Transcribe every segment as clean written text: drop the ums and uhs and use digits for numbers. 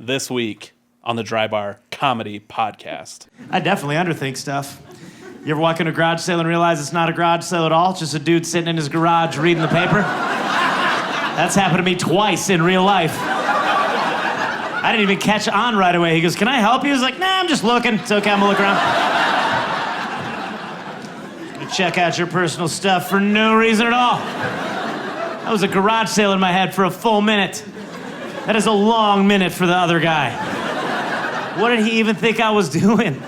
this week on the Dry Bar Comedy Podcast. I definitely underthink stuff. You ever walk into a garage sale and realize it's not a garage sale at all? It's just a dude sitting in his garage reading the paper? That's happened to me twice in real life. I didn't even catch on right away. He goes, "Can I help you?" He was like, "Nah, I'm just looking. It's okay, I'm gonna look around." You check out your personal stuff for no reason at all. That was a garage sale in my head for a full minute. That is a long minute for the other guy. What did he even think I was doing?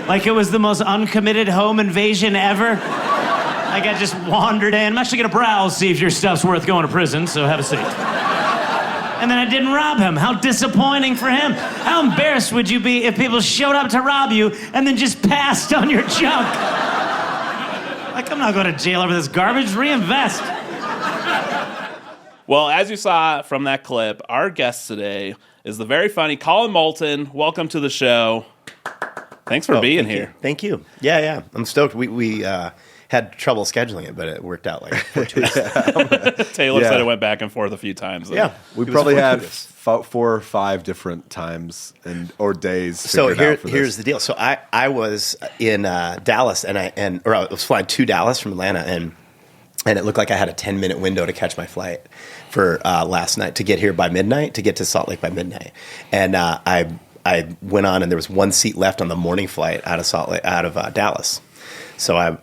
Like it was the most uncommitted home invasion ever? Like I just wandered in. I'm actually gonna browse, see if your stuff's worth going to prison, so have a seat. And then I didn't rob him. How disappointing for him. How embarrassed would you be if people showed up to rob you and then just passed on your junk? Like, I'm not going to jail over this garbage. Reinvest. Well, as you saw from that clip, our guest today is the very funny Collin Moulton. Welcome to the show. Thanks for being here. Thank you. Yeah. I'm stoked. We had trouble scheduling it, but it worked out like 4 weeks. Taylor said it went back and forth a few times. Yeah. We probably had 4 or 5 different times or days. So here's the deal. So I was in Dallas I was flying to Dallas from Atlanta and it looked like I had a 10-minute window to catch my flight for last night to get here by midnight, to get to Salt Lake by midnight. And I went on and there was 1 seat left on the morning flight out of Dallas. So I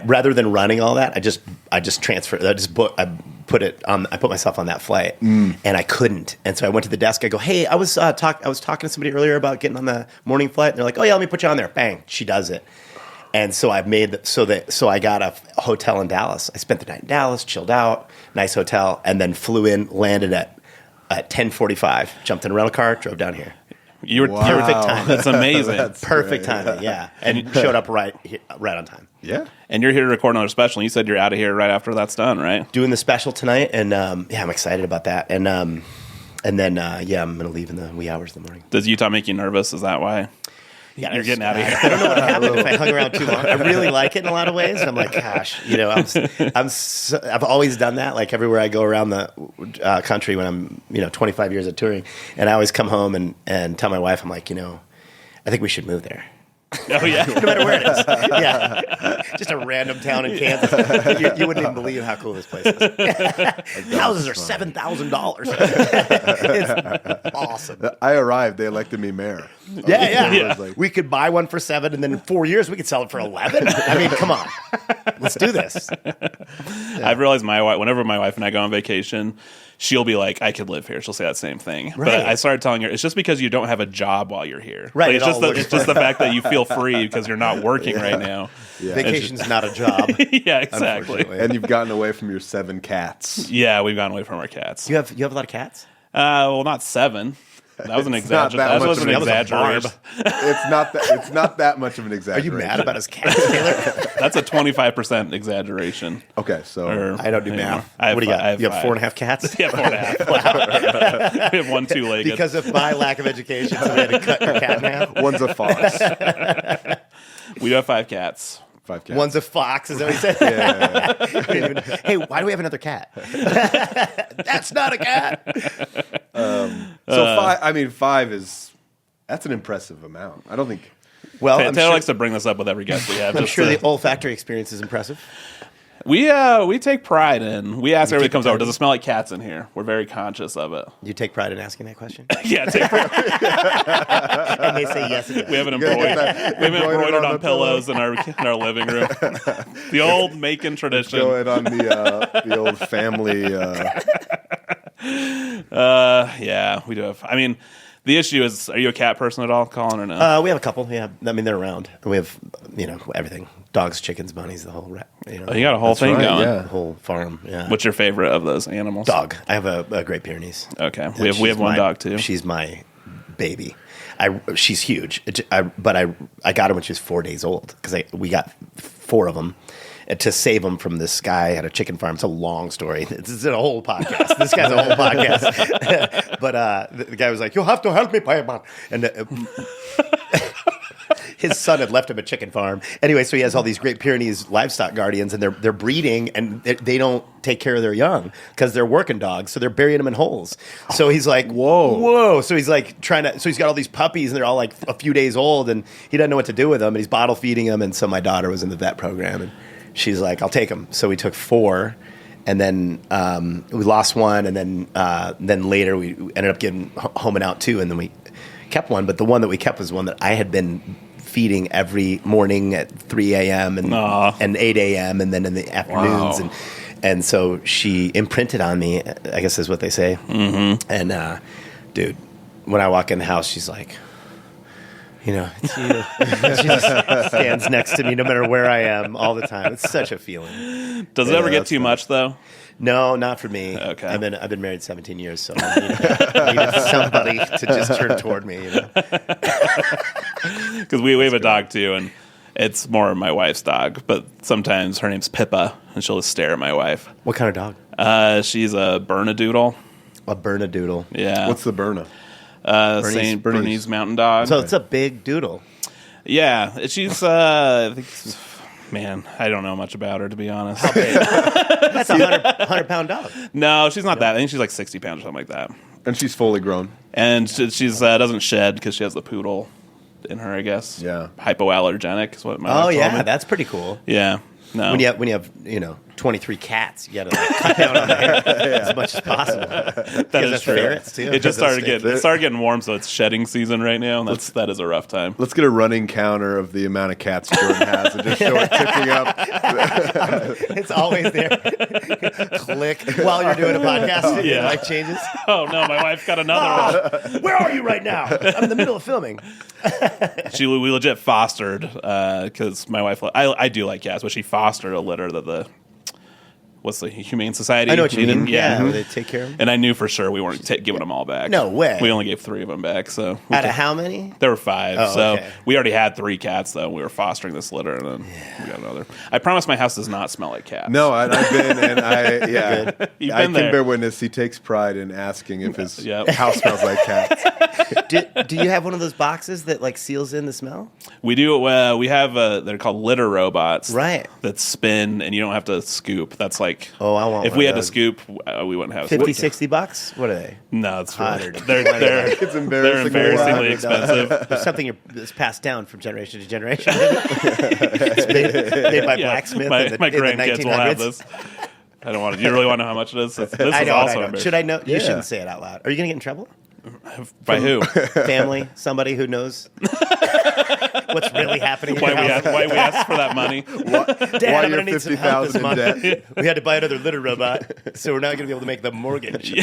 rather than running all that, I just transferred. I put myself on that flight, and I couldn't. And so I went to the desk. I go, "Hey, I was talking to somebody earlier about getting on the morning flight." And they're like, "Oh yeah, let me put you on there." Bang, she does it. And so so I got a hotel in Dallas. I spent the night in Dallas, chilled out, nice hotel, and then flew in, landed at 10:45, jumped in a rental car, drove down here. You were perfect timing. That's amazing. Perfect timing, yeah. And showed up right on time. Yeah. And you're here to record another special. And you said you're out of here right after that's done, right? Doing the special tonight, and I'm excited about that. And then I'm going to leave in the wee hours of the morning. Does Utah make you nervous? Is that why? Yeah, you're getting out of here. I don't know what happened if I hung around too long. I really like it in a lot of ways. And I'm like, gosh, I've always done that. Like everywhere I go around the country when I'm 25 years of touring, and I always come home and tell my wife, I'm like, I think we should move there. Oh yeah, no matter where it is. Yeah, just a random town in Kansas. You wouldn't even believe how cool this place is. Houses are $7,000. It's awesome. I arrived. They elected me mayor. Yeah. Like, we could buy one for $7, and then in 4 years we could sell it for $11. I mean, come on, let's do this. Yeah. I've realized whenever my wife and I go on vacation, she'll be like, "I could live here." She'll say that same thing. Right. But I started telling her it's just because you don't have a job while you're here. Right. Like, it's just the fact that you feel free because you're not working right now. Yeah. Vacation's not a job. Yeah, exactly. And you've gotten away from your 7 cats. Yeah, we've gotten away from our cats. You have a lot of cats? Well, not 7. That was an exaggeration. That was an exaggeration. It's not that much of an exaggeration. Are you mad about his cats, Taylor? That's a 25% exaggeration. Okay, so I don't do math. What do you got? You have 4.5 cats? Yeah, 4.5. Wow. We have 1 2-legged. Because of my lack of education, so we had to cut your cat in half. One's a fox. We do have 5 cats. 5 cats. One's a fox, is that what he said? Yeah. Hey, why do we have another cat? That's not a cat. So 5 that's an impressive amount. I don't think. Well, Taylor likes to bring this up with every guest we have. I'm sure the olfactory experience is impressive. We take pride in. We ask everybody comes over, does it smell like cats in here? We're very conscious of it. You take pride in asking that question? Yeah, take pride. And they say yes again. We have it embroidered on pillows in our living room. The old Macon tradition. Going on the old family. Yeah, we do have. I mean, the issue is, are you a cat person at all, Collin, or no? We have a couple, yeah. I mean, they're around. We have, everything. Dogs, chickens, bunnies, the whole Oh, you got a whole thing going. Yeah. The whole farm, yeah. What's your favorite of those animals? Dog. I have a Great Pyrenees. Okay. We have one dog, too. She's my baby. She's huge. But I got her when she was 4 days old because we got 4 of them. To save them from this guy at a chicken farm. It's a long story. It's a whole podcast. This guy's a whole podcast. But the guy was like, "You'll have to help me, Payman." And his son had left him a chicken farm. Anyway, so he has all these Great Pyrenees livestock guardians, and they're breeding, and they don't take care of their young because they're working dogs, so they're burying them in holes. So he's like, whoa. So he's like so he's got all these puppies, and they're all like a few days old, and he doesn't know what to do with them, and he's bottle feeding them. And so my daughter was in the vet program, and she's like, I'll take them. So we took 4. And then we lost one, and then later we ended up getting home and out 2, and then we kept one. But the one that we kept was one that I had been feeding every morning at 3 a.m. and 8 a.m. and then in the afternoons. Wow. And so she imprinted on me, I guess is what they say. Mm-hmm. And dude, when I walk in the house, she's like, it's you. She just stands next to me no matter where I am all the time. It's such a feeling. Does it ever get too much, though? No, not for me. Okay. I've been married 17 years, so I needed somebody to just turn toward me. Because we have a dog, too, and it's more my wife's dog. But sometimes her name's Pippa, and she'll just stare at my wife. What kind of dog? She's a Bernedoodle. A Bernedoodle. Yeah. What's the Berna? St. Bernese Mountain Dog. So it's a big doodle. Yeah, she's. I think, man, I don't know much about her, to be honest. That's a 100-pound dog. No, she's not that. I think she's like 60 pounds or something like that. And she's fully grown. And she's doesn't shed because she has the poodle in her, I guess. Yeah. Hypoallergenic is what my wife told me. That's pretty cool. Yeah. No. When you have 23 cats, you got to cut down on the hair as much as possible. That is true. Ferrets too. It just started getting warm, so it's shedding season right now. And that is a rough time. Let's get a running counter of the amount of cats Jordan has and just show it ticking up. It's always there. Click while you're doing a podcast. Yeah. Your life changes. Oh no, my wife got another one. Where are you right now? I'm in the middle of filming. We legit fostered because my wife. I do like cats, but she fostered a litter that the Humane Society. I know what you mean. Yeah, Mm-hmm. where they take care of them. And I knew for sure we weren't giving them all back. No way. We only gave 3 of them back. So Out of how many? There were 5. Oh, so okay. we already had 3 cats, though. We were fostering this litter, and then we got another. I promise my house does not smell like cats. No, I've been, and I can there. bear witness. He takes pride in asking if his Yep. house smells like cats. Do you have one of those boxes that like seals in the smell? We do. We have they're called litter robots, Right. That spin, and you don't have to scoop. That's like, Oh, I want if one we of had to those. scoop, we wouldn't have. $50, $60? What are they? No, it's Hotter really, than they're It's they're embarrassingly embarrassingly loud. expensive. There's something that's passed down from generation to generation. It's made by Yeah, blacksmith my in the grandkids will have 1900s. this. I don't want to. You really want to know how much it is? This I is know, also I know. embarrassing. Should I know? You Yeah. shouldn't say it out loud. Are you going to get in trouble? By who? Family? Somebody who knows what's really happening? in Why your house? we asked for that money? Dad, Why I'm you're going to need some help this $50,000 in month. debt? We had to buy another litter robot, so we're not going to be able to make the mortgage.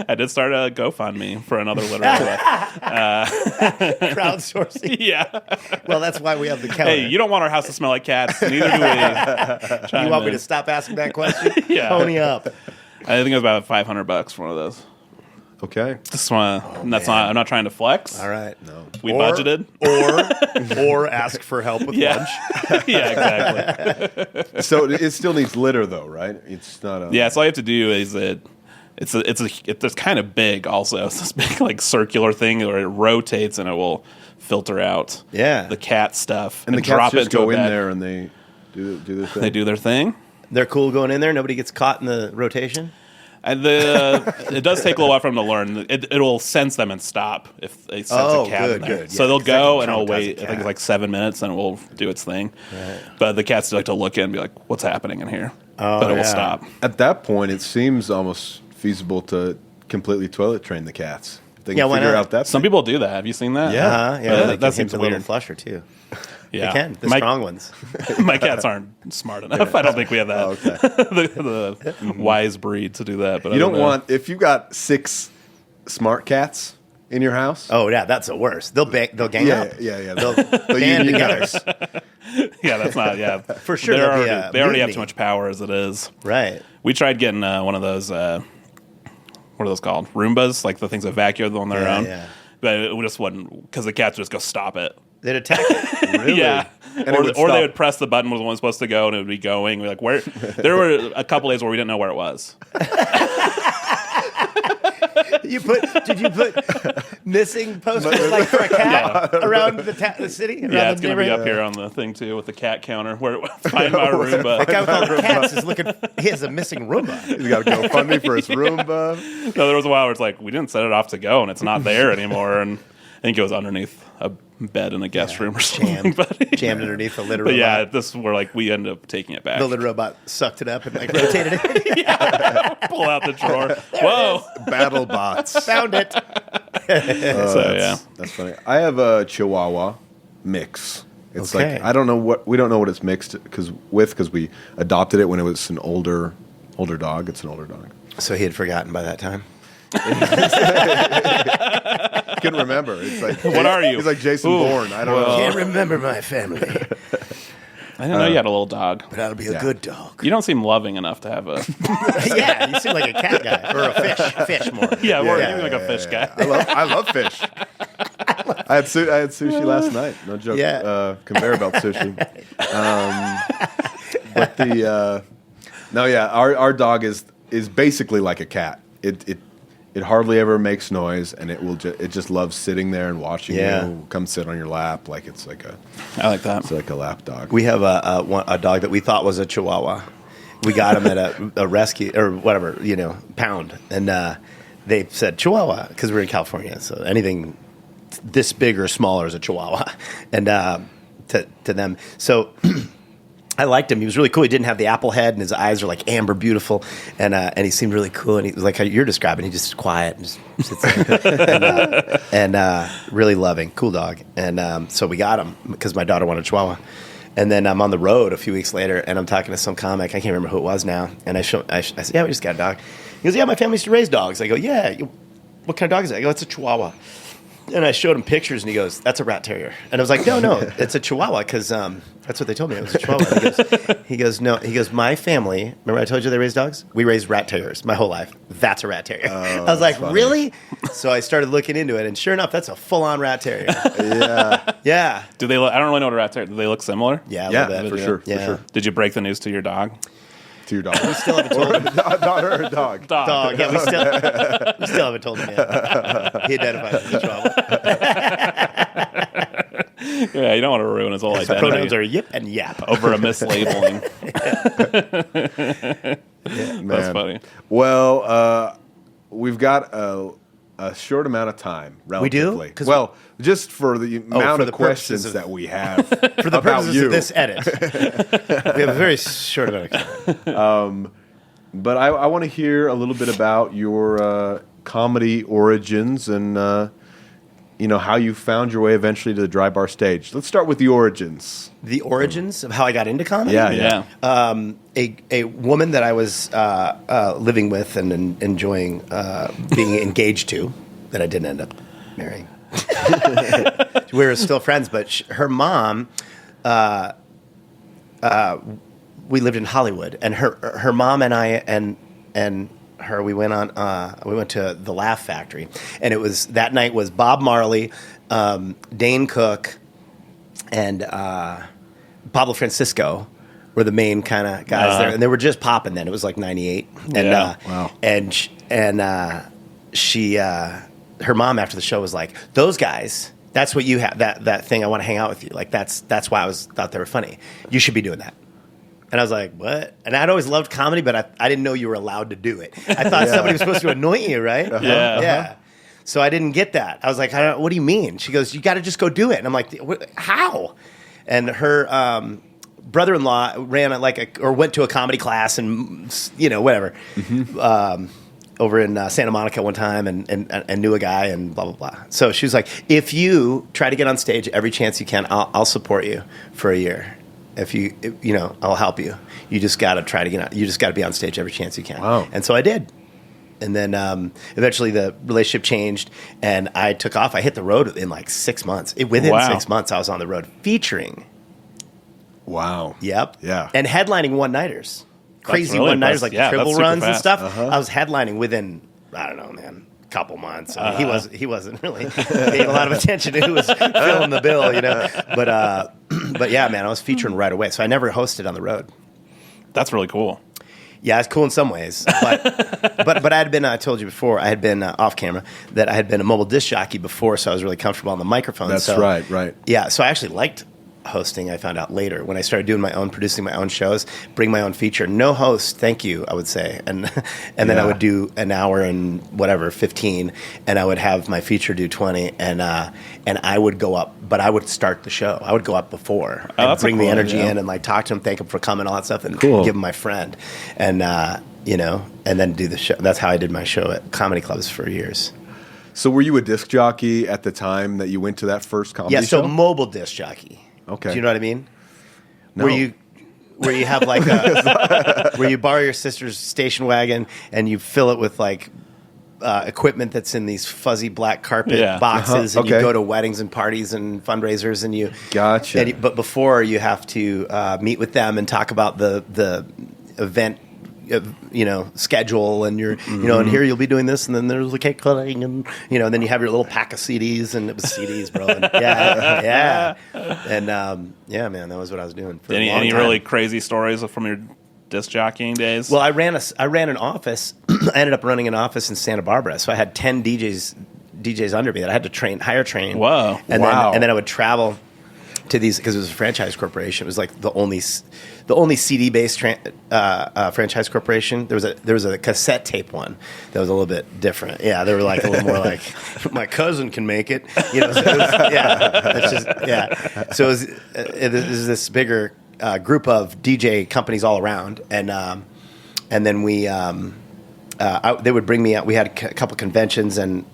I did start a GoFundMe for another litter robot. Crowdsourcing. Yeah. Well, that's why we have the counter. Hey, you don't want our house to smell like cats. Neither do we. You want me to stop asking that question? Yeah. Pony up. I think it was about $500 for one of those. Okay. Just want. That's not. I'm not trying to flex. All right. No. We budgeted. Or ask for help with Yeah. lunch. Yeah. Exactly. So it still needs litter, though, right? It's not a... Yeah. So all you have to do is it's kind of big. Also, it's this big like circular thing where it rotates and it will filter out the cat stuff And the drop cats just it into go a in bag. there and they do their thing. They do their thing. They're cool going in there. Nobody gets caught in the rotation. And it does take a little while for them to learn. It'll sense them and stop if they sense a cat in there. good. So Yeah, they'll 'cause go that and can it'll traumatize wait. a I think cat. it's like 7 minutes, and it will do its thing. Right. But the cats like to look in and be like, "What's happening in here?" Oh, but it will yeah. stop. At that point, it seems almost feasible to completely toilet train the cats. If they can Yeah, why figure not? out that. Some people do that. Have you seen that? Yeah. That That seems seems a little weird. flusher too. Yeah, They can. The my, strong ones. my cats aren't smart enough. I don't think we have that. Oh, okay. the wise breed to do that. But You don't want, if you got 6 smart cats in your house. Oh yeah, that's the worst. They'll gang yeah, up. yeah. They'll They'll band unionize. together. Yeah, that's not. Yeah, For sure, They there'll be already, a they already have mutiny. too much power as it is. Right. We tried getting one of those. What are those called? Roombas, like the things that vacuum on their Yeah, own. yeah. But it just wouldn't, because the cats would just go stop it. They'd attack it. Really? Yeah. And it Or, would or they stop. would press the button where the one was supposed to go, and it would be going. We're like, where? There were a couple days where we didn't know where it was. Did you put missing posters like for a cat around the city? Around it's going to be up here on the thing too with the cat counter. Where find my Roomba. The guy with all the cats is looking. He has a missing Roomba. He's got to go fund me for his Roomba. No, there was a while where it's like we didn't set it off to go and it's not there anymore, and I think it was underneath a bed in a guest room or something. Jammed underneath the litter robot. But yeah, this is where like we ended up taking it back. The litter robot sucked it up and like rotated it. Pull out the drawer. Whoa. Battle bots. Found it. That's funny. I have a Chihuahua mix. It's like we don't know what it's mixed because we adopted it when it was an older dog. It's an older dog. So he had forgotten by that time. Couldn't remember. It's like, what are you? He's like Jason Bourne. I don't know. Can't remember my family. I didn't know you had a little dog. But that'll be a good dog. You don't seem loving enough to have a... Yeah, you seem like a cat guy. Or a fish more. Yeah, like a fish guy. I love fish. I had sushi last night. No joke. Yeah. Conveyor belt sushi. But our dog is basically like a cat. It hardly ever makes noise, and it just loves sitting there and watching you. Come sit on your lap like it's like a. I like that. It's like a lap dog. We have a dog that we thought was a Chihuahua. We got him at a rescue or whatever, pound, and they said Chihuahua because we're in California, so anything this big or smaller is a Chihuahua, and to them, so. I liked him. He was really cool. He didn't have the apple head, and his eyes are like amber beautiful, and he seemed really cool. And he was like how you're describing. He just quiet and just sits there, and really loving, cool dog. And so we got him because my daughter wanted a Chihuahua. And then I'm on the road a few weeks later, and I'm talking to some comic. I can't remember who it was now. And I said, "Yeah, we just got a dog." He goes, "Yeah, my family used to raise dogs." I go, "Yeah, what kind of dog is that?" I go, "It's a Chihuahua." And I showed him pictures, and he goes, "That's a rat terrier." And I was like, "No, it's a Chihuahua because that's what they told me. It was a Chihuahua." He goes, "No." He goes, "My family, remember I told you they raised dogs? We raised rat terriers my whole life. That's a rat terrier." I was like, funny. Really? So I started looking into it, and sure enough, that's a full-on rat terrier. Yeah. Do they? I don't really know what a rat terrier. Do they look similar? Yeah, a little bit. For sure. Yeah. For sure. Did you break the news to your dog? To your dog? We still haven't told him. Daughter or dog? Dog. Yeah, we still haven't told him yet. He identifies as a Chihuahua. Yeah, you don't want to ruin his whole identity. Pronouns are yip and yap. Over a mislabeling. That's funny. Well, we've got a short amount of time, relatively. We do? Well, just for the amount for of the questions that we have for the about purposes you. of this edit. We have a very short amount of time. But I want to hear a little bit about your comedy origins and how you found your way eventually to the dry bar stage. Let's start with the origins. The origins of how I got into comedy? Yeah. A woman that I was living with and enjoying being engaged to, that I didn't end up marrying. We were still friends, but her mom, we lived in Hollywood, and her mom and I and her, we went to the Laugh Factory, and that night was Bob Marley, Dane Cook, and Pablo Francisco were the main kind of guys there, and they were just popping then. It was like '98, and wow. She her mom after the show was like, "Those guys, that's what you have. That thing. I want to hang out with you. Like that's why thought they were funny. You should be doing that." And I was like, "What?" And I'd always loved comedy, but I didn't know you were allowed to do it. I thought somebody was supposed to anoint you, right? Yeah. So I didn't get that. I was like, "What do you mean?" She goes, "You got to just go do it." And I'm like, "How?" And her brother-in-law went to a comedy class and whatever. Mm-hmm. Over in Santa Monica one time and knew a guy and blah, blah, blah. So she was like, if you try to get on stage every chance you can, I'll support you for a year. I'll help you. You just got to try to get on. You just got to be on stage every chance you can. Wow. And so I did. And then eventually the relationship changed and I took off. I hit the road in like 6 months. Within 6 months, I was on the road featuring. Wow. Yep. Yeah. And headlining one-nighters. Crazy really one-nighters like triple runs and stuff. Uh-huh. I was headlining within, I don't know, man, a couple months. I mean, he wasn't really paying a lot of attention to who was filling the bill, But yeah, man, I was featuring right away. So I never hosted on the road. That's really cool. Yeah, it's cool in some ways, but I had been. I told you before. I had been off camera that I had been a mobile disc jockey before, so I was really comfortable on the microphone. That's right. Yeah, so I actually liked hosting. I found out later when I started doing producing my own shows, bring my own feature. No host, thank you, I would say, and then I would do an hour and whatever 15, and I would have my feature do 20, and I would go up, but I would start the show. I would go up before and bring the energy in and like talk to him, thank him for coming, all that stuff, and give him my friend, and and then do the show. That's how I did my show at comedy clubs for years. So were you a disc jockey at the time that you went to that first comedy show? Yeah, so mobile disc jockey. Okay. Do you know what I mean? No. Where you have like where you borrow your sister's station wagon and you fill it with like equipment that's in these fuzzy black carpet boxes, and you go to weddings and parties and fundraisers, and you gotcha. But before you have to meet with them and talk about the event. Schedule, and you're and here you'll be doing this, and then there's the cake cutting, and and then you have your little pack of CDs, and it was CDs, bro. And man, that was what I was doing for a long time. Any really crazy stories from your disc jockeying days? Well, I ran an office. I ended up running an office in Santa Barbara, so I had 10 DJs under me that I had to hire train. Whoa! And then I would travel to these because it was a franchise corporation. It was like the only CD-based franchise corporation. There was a cassette tape one that was a little bit different. Yeah, they were like a little more like my cousin can make it. So it was, So it was this bigger group of DJ companies all around, and then they would bring me out. We had a couple conventions and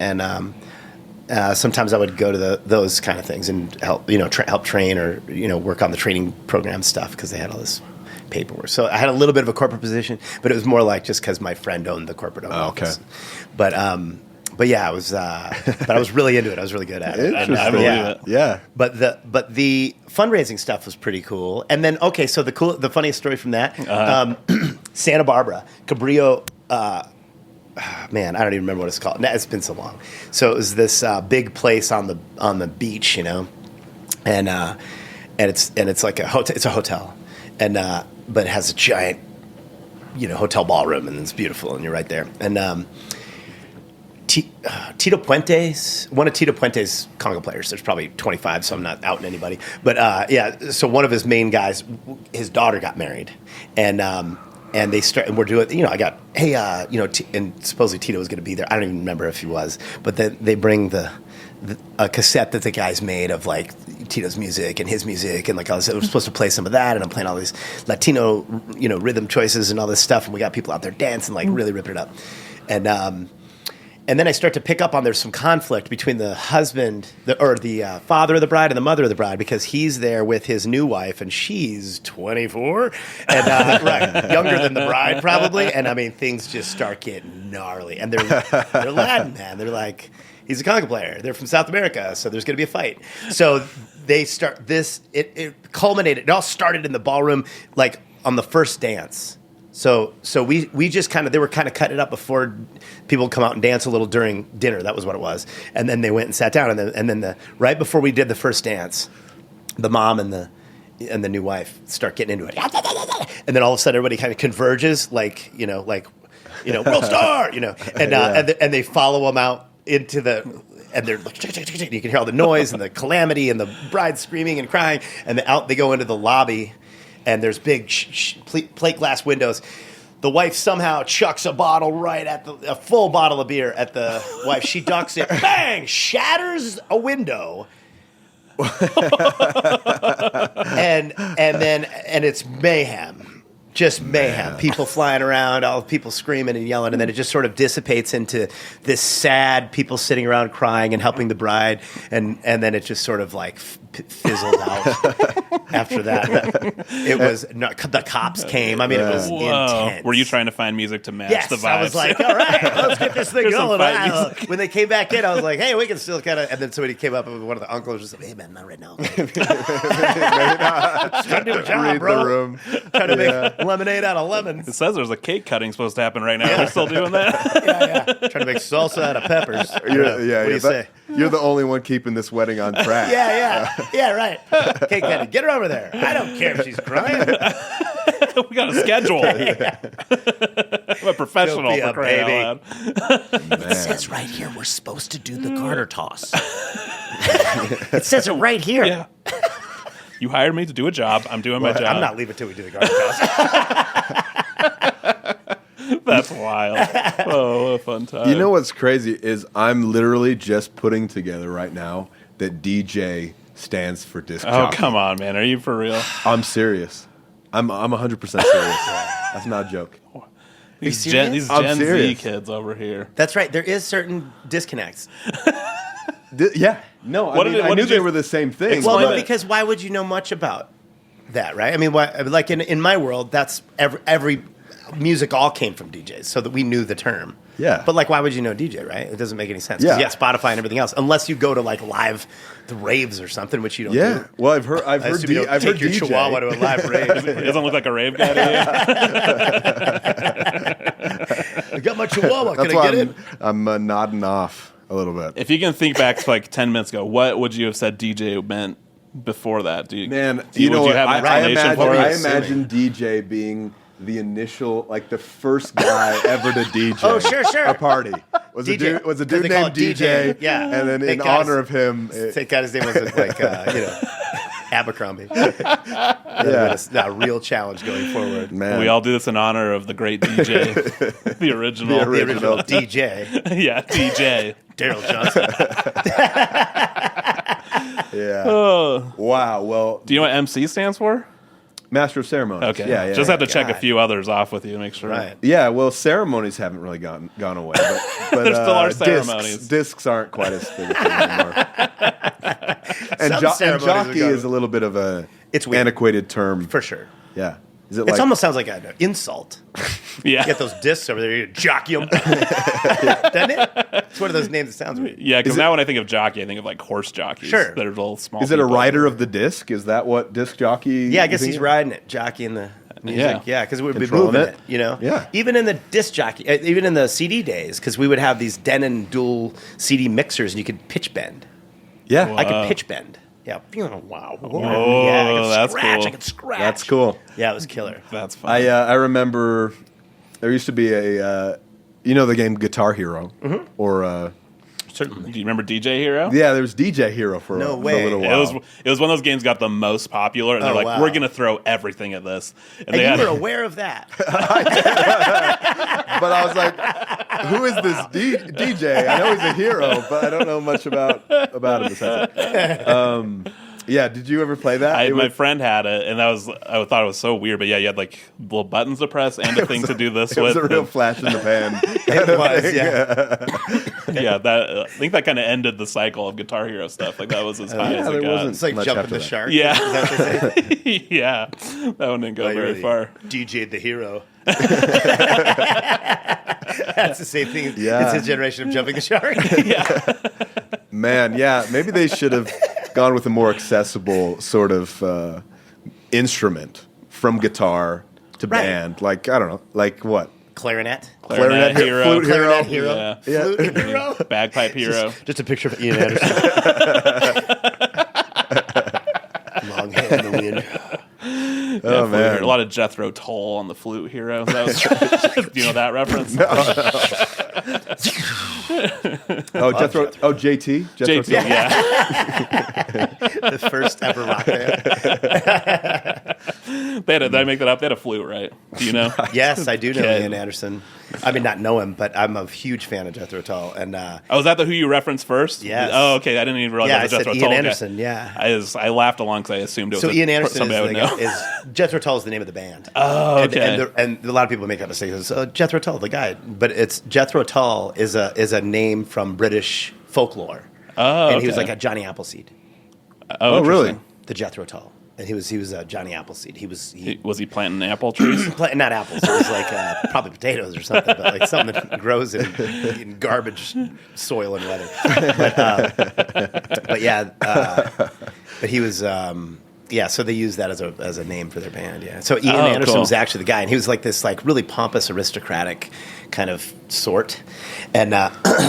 sometimes I would go to those kind of things and help, help train or, work on the training program stuff because they had all this paperwork. So I had a little bit of a corporate position, but it was more like just because my friend owned the corporate office. But yeah, I was really into it. I was really good at it. Interesting. Yeah. But the fundraising stuff was pretty cool. And then so the funniest story from that, Santa Barbara, Cabrillo. Man, I don't even remember what it's called. It's been so long. So it was this big place on the beach, and it's like a hotel. It's a hotel, but it has a giant, hotel ballroom, and it's beautiful, and you're right there. And Tito Puente's, one of Tito Puente's conga players. There's probably 25, so I'm not outing anybody. But so one of his main guys, his daughter got married, and they start, and we're doing, I got, hey, and supposedly Tito was going to be there. I don't even remember if he was, but then they bring a cassette that the guys made of like Tito's music and his music, and like I was supposed to play some of that, and I'm playing all these Latino, rhythm choices and all this stuff, and we got people out there dancing, like really ripping it up, and then I start to pick up on there's some conflict between the husband, the father of the bride and the mother of the bride, because he's there with his new wife and she's 24 and right, younger than the bride probably. And I mean, things just start getting gnarly. And they're Latin, man. They're like, he's a conga player. They're from South America, so there's going to be a fight. So they start this. It culminated. It all started in the ballroom, like on the first dance. So we just they were kind of cutting it up before people would come out and dance a little during dinner. That was what it was. And then they went and sat down. And then right before we did the first dance, the mom and the new wife start getting into it. And then all of a sudden everybody kind of converges like world star, and they follow them out into the. And they're like, you can hear all the noise and the calamity and the bride screaming and crying. And out they go into the lobby. And there's big plate glass windows. The wife somehow chucks a bottle a full bottle of beer at the wife. She ducks it, bang, shatters a window. and it's mayhem. Just mayhem. People flying around, all people screaming and yelling, and then it just sort of dissipates into this sad people sitting around crying and helping the bride, and then it just sort of like fizzled out after that. It was the cops came. I mean, it was intense. Were you trying to find music to match the vibes? I was like, all right, let's get this thing going. When they came back in, I was like, hey, we can still kind of. And then somebody came up with one of the uncles, just like, hey man, not right now. Trying to do a job, bro. The room. Trying to make lemonade out of lemons. It says there's a cake cutting supposed to happen right now. We're still doing that. Yeah. Trying to make salsa out of peppers. What do you say? You're the only one keeping this wedding on track. Yeah, right. Cake cutting. Get her over there. I don't care if she's crying. We got a schedule. I'm a professional for crying out loud. It says right here we're supposed to do the garter toss. It says it right here. Yeah. You hired me to do a job. I'm doing my job. I'm not leaving till we do the garter toss. That's wild. Oh, what a fun time. You know what's crazy is I'm literally just putting together right now that DJ stands for disc jockey. Oh, come on, man. Are you for real? I'm serious. I'm 100% serious. That's not a joke. These Gen I'm Z serious. kids over here. That's right. There is certain disconnects. Yeah. No, I knew they were the same thing. Well, Explain no, it. because why would you know much about that, right? I mean, like in my world, that's every music all came from DJs, so that we knew the term. Yeah. But like, why would you know DJ, right? It doesn't make any sense. Yeah. Yeah, Spotify and everything else, unless you go to like the raves or something, which you don't Yeah. do. Well, I've heard I've heard your DJ. Chihuahua to a live rave. It doesn't look like a rave guy to I got my Chihuahua. That's Can why I get it? I'm nodding off a little bit. If you can think back to like 10 minutes ago, what would you have said DJ meant before that? Man, do you know would what? you have an I explanation for imagine it? DJ being the initial, like the first guy ever to DJ. Oh, sure. A party was DJ. a dude They call named it DJ. Yeah. and then in Thank God honor of him, Thank God his name wasn't like Abercrombie. Yeah, a real challenge going forward. man, We all do this in honor of the great DJ, the original. The original DJ, Yeah, DJ. Daryl Johnson. yeah. Oh. Wow. Well, Do you know what MC stands for? Master of Ceremonies. Okay. Yeah. Just have to check a God. few others off with you to make sure. Right. Yeah, well, ceremonies haven't really gone away, but There still are ceremonies. Discs aren't quite as big a thing anymore. and Some ceremonies jockey are is a little bit of a It's weird. antiquated term. For sure. Yeah, is it It like almost sounds like an insult. Yeah. Get those discs over there, you jockey them. Doesn't it? It's one of those names that sounds weird. Yeah, because Is it- now when I think of jockey, I think of like horse jockeys. Sure. That are little small. Is it a people. rider of the disc? Is that what disc jockey? Yeah, I guess you think he's of? riding it, jockeying the music. Yeah, because it would be Controlling moving it. it, you know? Yeah. Even in the disc jockey, even in the CD days, because we would have these Denon dual CD mixers and you could pitch bend. Yeah, I could pitch bend. Yeah. Wow. Oh, yeah, I could that's scratch. cool. I could scratch. that's cool. Yeah, it was killer. That's fun. I remember there used to be a the game Guitar Hero or Certainly. Do you remember DJ Hero? yeah, there was DJ Hero for No a way. little It while. was one of those games got the most popular, and they're Oh, like, wow. we're gonna throw everything at this. And they you had were aware of that. But I was like, who is this DJ? I know he's a hero, but I don't know much about him besides that. Yeah, did you ever play that? my friend had it, and I thought it was so weird. But yeah, you had like little buttons to press and a thing to do this it was with. a real flash in the pan. It was, yeah. Yeah, I think that kind of ended the cycle of Guitar Hero stuff. Like that was as high yeah, as it there got. wasn't- It's like Much jumping after the that. shark. Yeah. Is that what they say? Yeah, that one didn't go very far. DJ'd the hero. That's the same thing. Yeah. It's a generation of jumping the shark. Yeah, Man, yeah, maybe they should have gone with a more accessible sort of instrument from guitar to Right. band. Like, I don't know, like what? Clarinet. Clarinet hero, flute hero. Clarinet hero. Yeah. Flute hero. Bagpipe hero. Just a picture of Ian Anderson. Long hair in the wind. Oh, Flute man. hero. A lot of Jethro Tull on the flute hero. That was, do you know that reference? Oh, Jethro. Oh, JT. Jethro JT, yeah. The first ever rock band. Did I make that up? They had a flute, right? Do you know? Yes, I do know Okay. Ian Anderson. I mean, not know him, but I'm a huge fan of Jethro Tull. And Oh, is that who you referenced first? Yes. Oh, okay. I didn't even realize yeah, that I was said Jethro Ian Tull. Anderson. Okay. Yeah. I laughed along because I assumed it was So Ian Anderson somebody I would know. is Jethro Tull is the name of the band. Oh, okay. And a lot of people make that mistake. Jethro Tull, the guy, but it's Jethro Tull is a name from British folklore. Oh, and he was okay. like a Johnny Appleseed, Oh, really? interesting. the Jethro Tull, and he was Johnny Appleseed. He Was he planting apple trees? not apples. It was like probably potatoes or something, but like something that grows in garbage soil and weather. But yeah, but he was. So they used that as a name for their band. Yeah. So Ian Anderson cool. was actually the guy, and he was like this like really pompous aristocratic kind of sort. And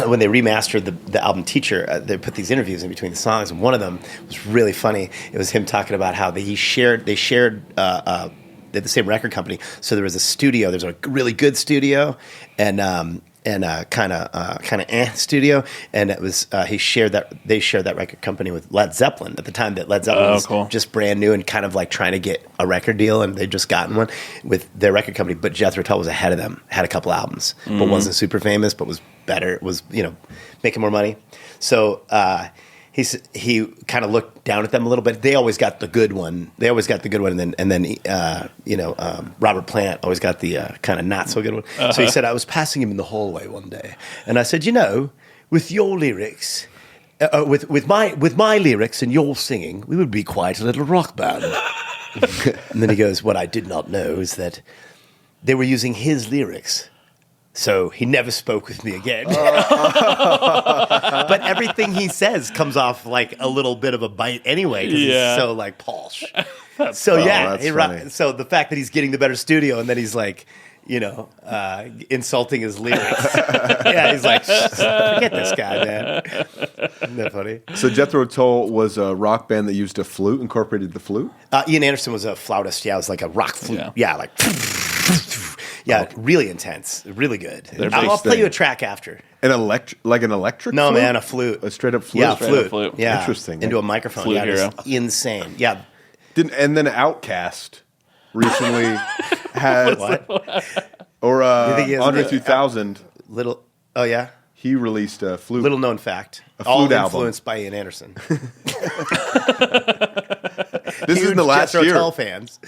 when they remastered the album Teacher, they put these interviews in between the songs, and one of them was really funny. It was him talking about how they shared had the same record company. So there was a studio. There's a really good studio, and kind of studio, and it was they shared that record company with Led Zeppelin at the time that Led Zeppelin was just brand new and kind of like trying to get a record deal, and they'd just gotten one with their record company. But Jethro Tull was ahead of them, had a couple albums, but wasn't super famous, but was better, was making more money. So he kind of looked down at them a little bit. They always got the good one. And then Robert Plant always got the kind of not so good one. Uh-huh. So he said, I was passing him in the hallway one day, and I said, with your lyrics, with my lyrics and your singing, we would be quite a little rock band. And then he goes, what I did not know is that they were using his lyrics. So he never spoke with me again. But everything he says comes off like a little bit of a bite anyway, because he's so like posh. So so the fact that he's getting the better studio and then he's like, insulting his lyrics. He's like, forget this guy, man. Isn't that funny? So Jethro Tull was a rock band that used a flute, incorporated the flute? Ian Anderson was a flautist. Yeah, it was like a rock flute. Yeah, like... Yeah, really intense, really good. I'll play you a track after. An electric No, flute? man, a flute. A straight up flute? Yeah, flute. Yeah. Interesting. Into a microphone. Flute hero. Just insane. Yeah. And then Outkast recently had... What? Or Andre 3000. Oh, yeah? He released a flute. Little known fact. A flute album. Influenced by Ian Anderson. This is in the last Jethro year. Tull fans.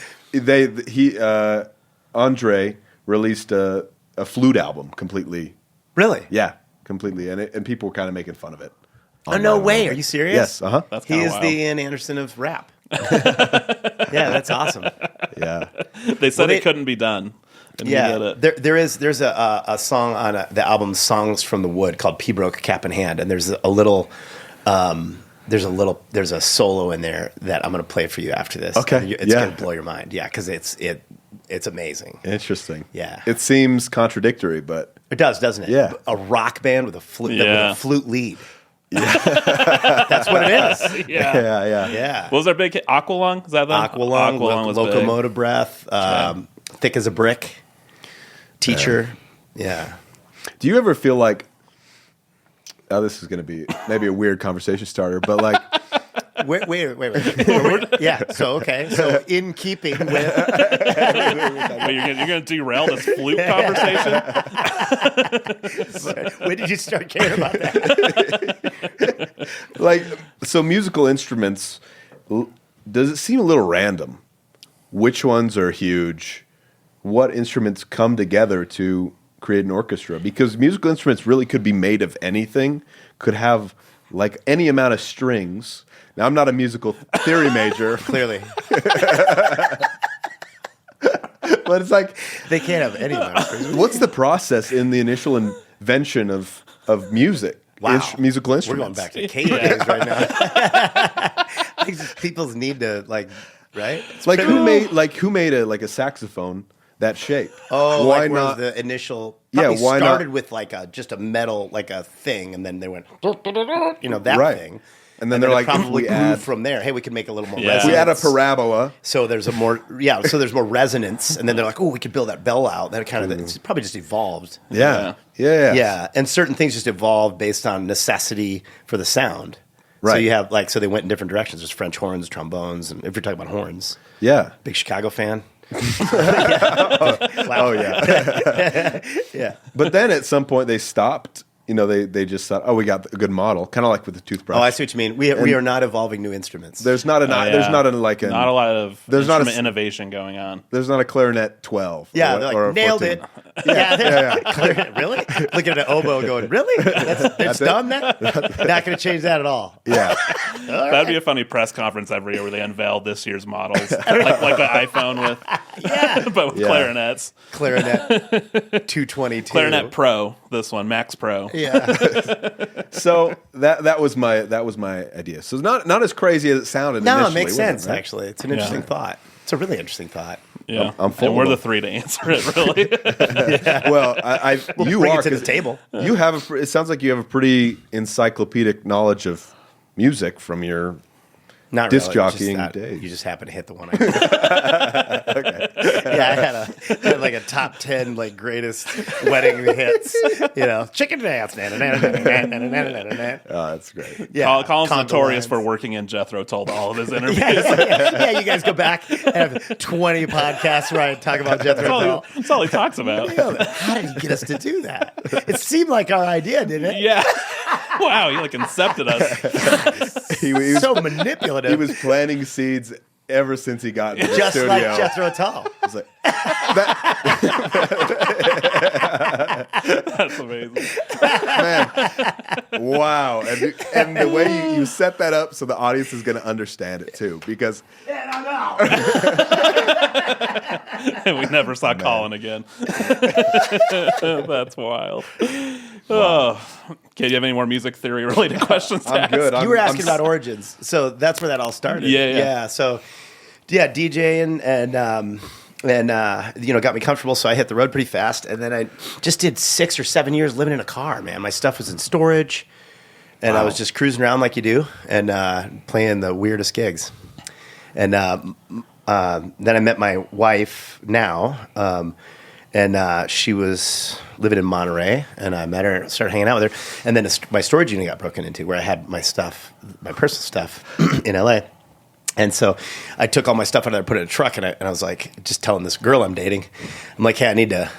Andre released a flute album completely. Really? Yeah, completely. And people were kind of making fun of it. Oh, no way. Are you serious? Yes. Uh-huh. He is the Ian Anderson of rap. Yeah, that's awesome. Yeah. They said it couldn't be done. Yeah, there's a song on the album "Songs from the Wood" called "Pembroke Cap in Hand," and there's a solo in there that I'm going to play for you after this. Okay, it's going to blow your mind. Yeah, because it's amazing. Interesting. Yeah, it seems contradictory, but it does, doesn't it? Yeah, a rock band with a flute, with a flute lead. Yeah, that's what it is. Yeah. What was our big hit? Aqualung? Is that them? Aqualung was Locomotive Breath, Thick as a Brick, Teacher. Yeah. Do you ever feel like? Oh, this is going to be maybe a weird conversation starter, but like. Wait. Yeah. So in keeping with. Wait, you're going to derail this flute conversation? When did you start caring about that? So musical instruments. Does it seem a little random? Which ones are huge? What instruments come together to create an orchestra? Because musical instruments really could be made of anything. Could have like any amount of strings. Now, I'm not a musical theory major. Clearly. But it's like... They can't have any amount of strings. What's the process in the initial invention of music? Wow. Musical instruments. We're going back to cave days right now. I think people's need to, right? It's who made a saxophone that shape? Oh, why not the initial? Yeah, why started not? With just a metal, a thing, and then they went, that thing. And then they're like, probably grew from there. Hey, we can make a little more resonance. We add a parabola. So there's there's more resonance. And then they're like, we could build that bell out. That kind of, it's probably just evolved. Yeah. And certain things just evolved based on necessity for the sound. Right. So you have so they went in different directions. There's French horns, trombones, and if you're talking about horns. Yeah. Big Chicago fan. Oh, yeah. Yeah. But then at some point they stopped. They just thought, we got a good model, kind of like with the toothbrush. Oh, I see what you mean. We are not evolving new instruments. There's not not a lot of instrument innovation going on. There's not a clarinet 12. Yeah, they're nailed it. Yeah. Clarinet, really? Looking at an oboe, going, really? It's done. That not going to change that at all. Yeah, that'd be a funny press conference every year where they unveil this year's models, like the iPhone with, but with clarinets. Clarinet 222. Clarinet Pro. This one, Max Pro. Yeah. So that was my idea. So it's not as crazy as it sounded. No, initially, it makes sense. Right? Actually, it's an interesting thought. It's a really interesting thought. Yeah, I'm full. And we're the three to answer it. Really. Well, you bring are it to the table. You have it sounds like you have a pretty encyclopedic knowledge of music from your Not disc really, jockeying just days. You just happen to hit the one. I okay. Yeah, I had like a top 10 like greatest wedding hits. Chicken dance. Oh, that's great. Yeah, Collin's notorious for working in Jethro Tull to all of his interviews. Yeah, you guys go back and have 20 podcasts where I talk about Jethro Tull. That's all he talks about. How did he get us to do that? It seemed like our idea, didn't it? Yeah. Wow, he like incepted us. He was so manipulative. He was planting seeds ever since he got in the just studio. like Jethro Tull. It's like, That's amazing. man, wow. And the way you set that up so the audience is going to understand it too, because And we never saw Collin again. That's wild. Wow. Okay, do you have any more music theory related questions? I'm good. You were asking about origins, so that's where that all started. Yeah. So, DJing and got me comfortable. So I hit the road pretty fast, and then I just did 6 or 7 years living in a car. Man, my stuff was in storage, and I was just cruising around like you do, and playing the weirdest gigs. And then I met my wife now. And she was living in Monterey, and I met her, started hanging out with her. And then my storage unit got broken into, where I had my stuff, my personal stuff, in LA. And so I took all my stuff out of there, put it in a truck, and I was like, just telling this girl I'm dating, I'm like, hey, I need to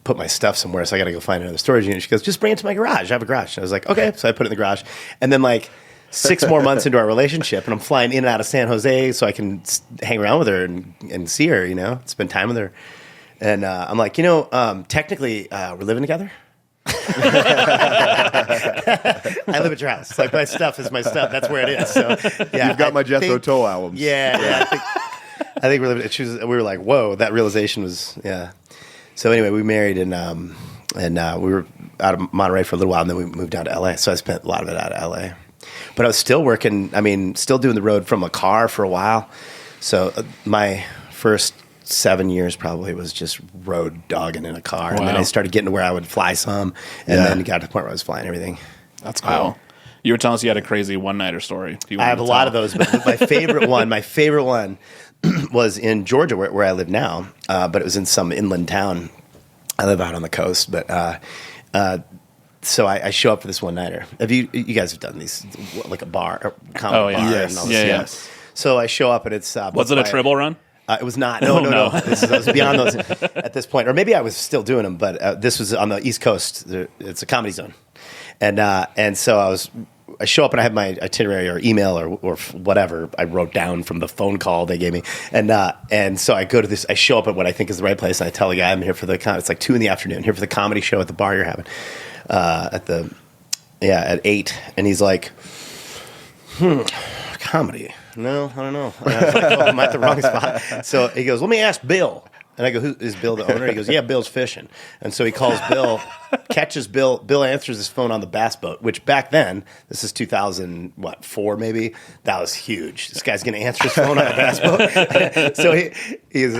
put my stuff somewhere, so I got to go find another storage unit. She goes, just bring it to my garage. I have a garage. And I was like, okay. So I put it in the garage. And then 6 more months into our relationship, and I'm flying in and out of San Jose so I can hang around with her and see her, spend time with her. And I'm like, technically, we're living together. I live at your house. Like, my stuff is my stuff. That's where it is. So, yeah, you've got my Jethro Tull albums. Yeah. I think we're living. We were like, whoa, that realization was, yeah. So anyway, we married, and we were out of Monterey for a little while, and then we moved down to LA. So I spent a lot of it out of LA. But I was still working. Still doing the road from a car for a while. So my first 7 years probably was just road dogging in a car. Wow. And then I started getting to where I would fly some, and then got to the point where I was flying everything. That's cool. Wow. You were telling us you had a crazy one-nighter story. I have a lot of those, but my favorite one was in Georgia, where I live now, but it was in some inland town. I live out on the coast, but so I show up for this one-nighter. You guys have done these, like a bar, a comedy bar, yes. and all this. Yes. So I show up, and it's was it a Tribble run? It was not. No. This was beyond those at this point. Or maybe I was still doing them, but this was on the East Coast. It's a Comedy Zone. And so I show up, and I have my itinerary or email or whatever I wrote down from the phone call they gave me. And so I go to this, I show up at what I think is the right place, and I tell the guy I'm here for it's like 2 p.m, here for the comedy show at the bar you're having at 8. And he's like, comedy. No, I don't know. And I was like, I'm at the wrong spot. So he goes, let me ask Bill. And I go, who is Bill the owner? He goes, yeah, Bill's fishing. And so he calls Bill, catches Bill. Bill answers his phone on the bass boat, which back then, this is 2004 maybe, that was huge. This guy's going to answer his phone on a bass boat. So he's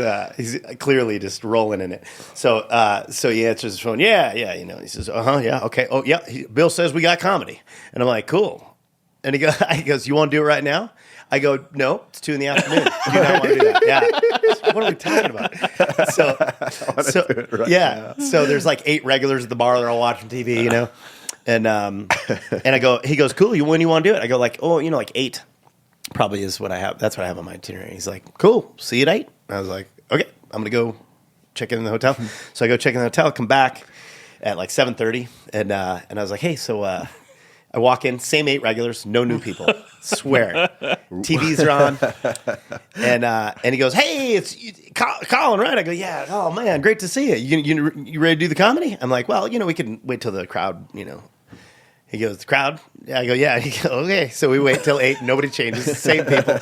clearly just rolling in it. So he answers his phone, yeah. He says, yeah, okay. Oh, yeah, Bill says we got comedy. And I'm like, cool. And he goes, you want to do it right now? I go, no, it's 2 p.m. Do you not want to do that? Yeah. What are we talking about? So there's like 8 regulars at the bar. They're all watching TV, And I go, he goes, cool. When you want to do it? I go like 8 probably is what I have. That's what I have on my itinerary. He's like, cool. See you at 8. I was like, okay, I'm going to go check in the hotel. So I go check in the hotel, come back at like 7:30. And I was like, hey, so I walk in, same 8 regulars, no new people. Swear. TVs are on. And he goes, hey, it's Collin, right? I go, yeah. Oh, man, great to see you. You ready to do the comedy? I'm like, well, we can wait till the crowd, He goes, the crowd? Yeah, I go, yeah. He goes, okay. So we wait till 8. Nobody changes. Same people.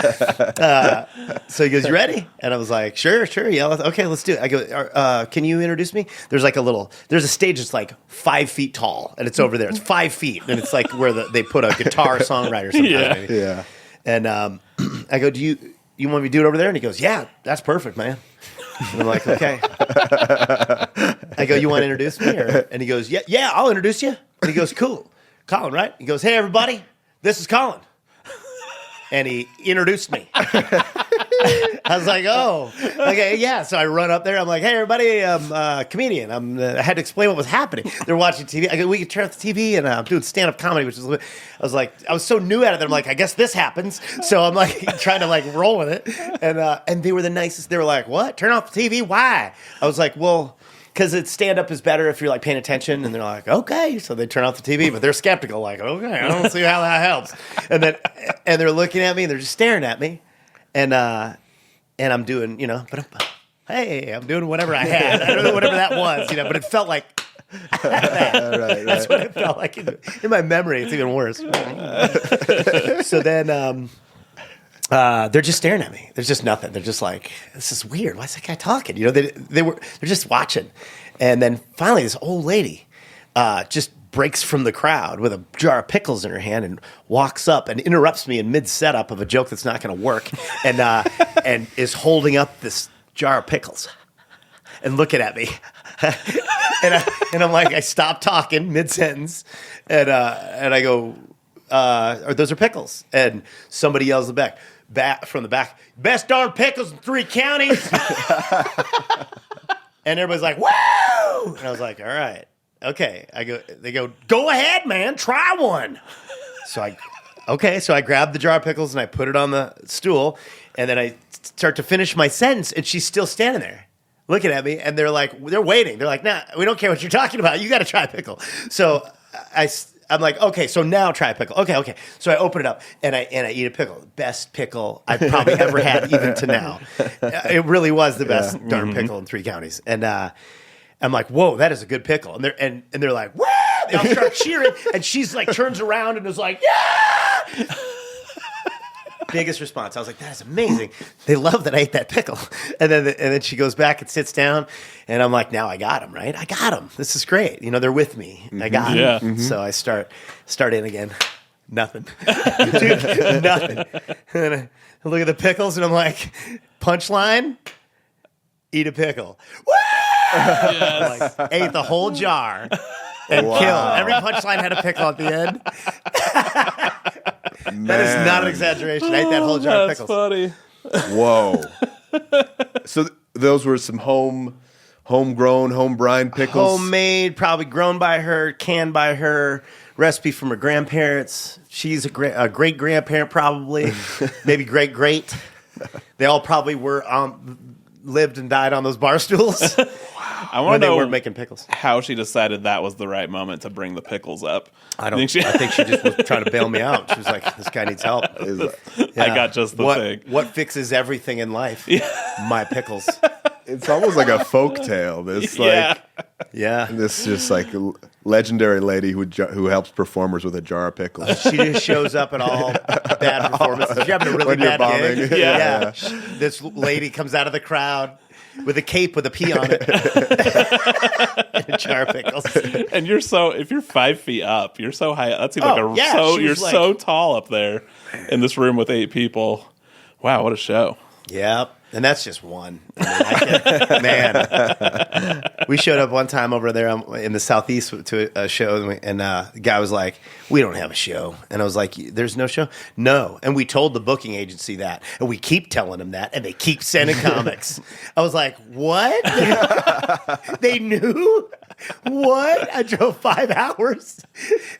So he goes, you ready? And I was like, sure. Yeah, okay, let's do it. I go, can you introduce me? There's a stage that's like 5 feet tall, and it's over there. It's 5 feet, and it's like where they put a guitar songwriter sometimes. Yeah. And I go, do you want me to do it over there? And he goes, yeah, that's perfect, man. And I'm like, okay. I go, you want to introduce me? And he goes, yeah, I'll introduce you. And he goes, cool. Collin, right? He goes, hey, everybody, this is Collin. and he introduced me. I was like, oh, okay, yeah. So I run up there. I'm like, hey, everybody, I'm a comedian. I had to explain what was happening. They're watching TV. I go, we can turn off the TV, and I'm doing stand-up comedy, which is, I was so new at it that I'm like, I guess this happens. So I'm like trying to like roll with it, and they were the nicest. They were like, what? Turn off the TV? Why? I was like, well, because it's stand-up is better if you're like paying attention. And they're like, okay. So they turn off the TV, but they're skeptical, like, okay, I don't see how that helps. And they're looking at me, and they're just staring at me. And I'm doing, hey, I'm doing whatever I had. I don't know whatever that was, but it felt like that. Right. That's what it felt like in my memory. It's even worse. So then they're just staring at me. There's just nothing. They're just like, this is weird. Why is that guy talking? They're just watching. And then finally, this old lady just breaks from the crowd with a jar of pickles in her hand and walks up and interrupts me in mid-setup of a joke that's not going to work and is holding up this jar of pickles and looking at me. and I'm like, I stop talking mid-sentence and I go, those are pickles. And somebody yells back from the back, best darn pickles in 3 counties. And everybody's like, woo! And I was like, all right. Okay, they go ahead, man, try one. So I grab the jar of pickles and I put it on the stool, and then I start to finish my sentence, and she's still standing there looking at me, and they're waiting. They're like, nah, we don't care what you're talking about. You got to try a pickle. So I'm like, okay, so now try a pickle. Okay. So I open it up and I eat a pickle. Best pickle I've probably ever had, even to now. It really was the best darn pickle in 3 counties, and I'm like, whoa, that is a good pickle. And they're like, woo! They all start cheering. And she's like, turns around and is like, yeah! Biggest response. I was like, that is amazing. They love that I ate that pickle. And then she goes back and sits down. And I'm like, now I got them, right? I got them. This is great. They're with me. I got them. Yeah. Mm-hmm. So I start in again. Nothing. Dude, nothing. And then I look at the pickles and I'm like, punchline, eat a pickle. Woo! Yes. Like, ate the whole jar and killed. Every punchline had a pickle at the end. That is not an exaggeration. I ate that whole jar of pickles. That's funny. Whoa. So those were some homegrown, home-brined pickles? Homemade, probably grown by her, canned by her, recipe from her grandparents. She's a great-grandparent probably, maybe great-great. They all probably were lived and died on those bar stools. I want to know they weren't making pickles. How she decided that was the right moment to bring the pickles up. I think she just was trying to bail me out. She was like, "This guy needs help." I got just the thing. What fixes everything in life? My pickles. It's almost like a folk tale. This this just like legendary lady who helps performers with a jar of pickles. She just shows up at all bad performances. You're having a really bad gig. Yeah. This lady comes out of the crowd with a cape with a P on it. And a jar of pickles. And if you're 5 feet up, you're so high. That seems you're so tall up there in this room with 8 people. Wow, what a show. Yep. And that's just one. Man, we showed up one time over there in the Southeast to a show, and the guy was like, "We don't have a show." And I was like, "There's no show?" No. And we told the booking agency that, and we keep telling them that, and they keep sending comics. I was like, "What?" They knew? What? I drove 5 hours,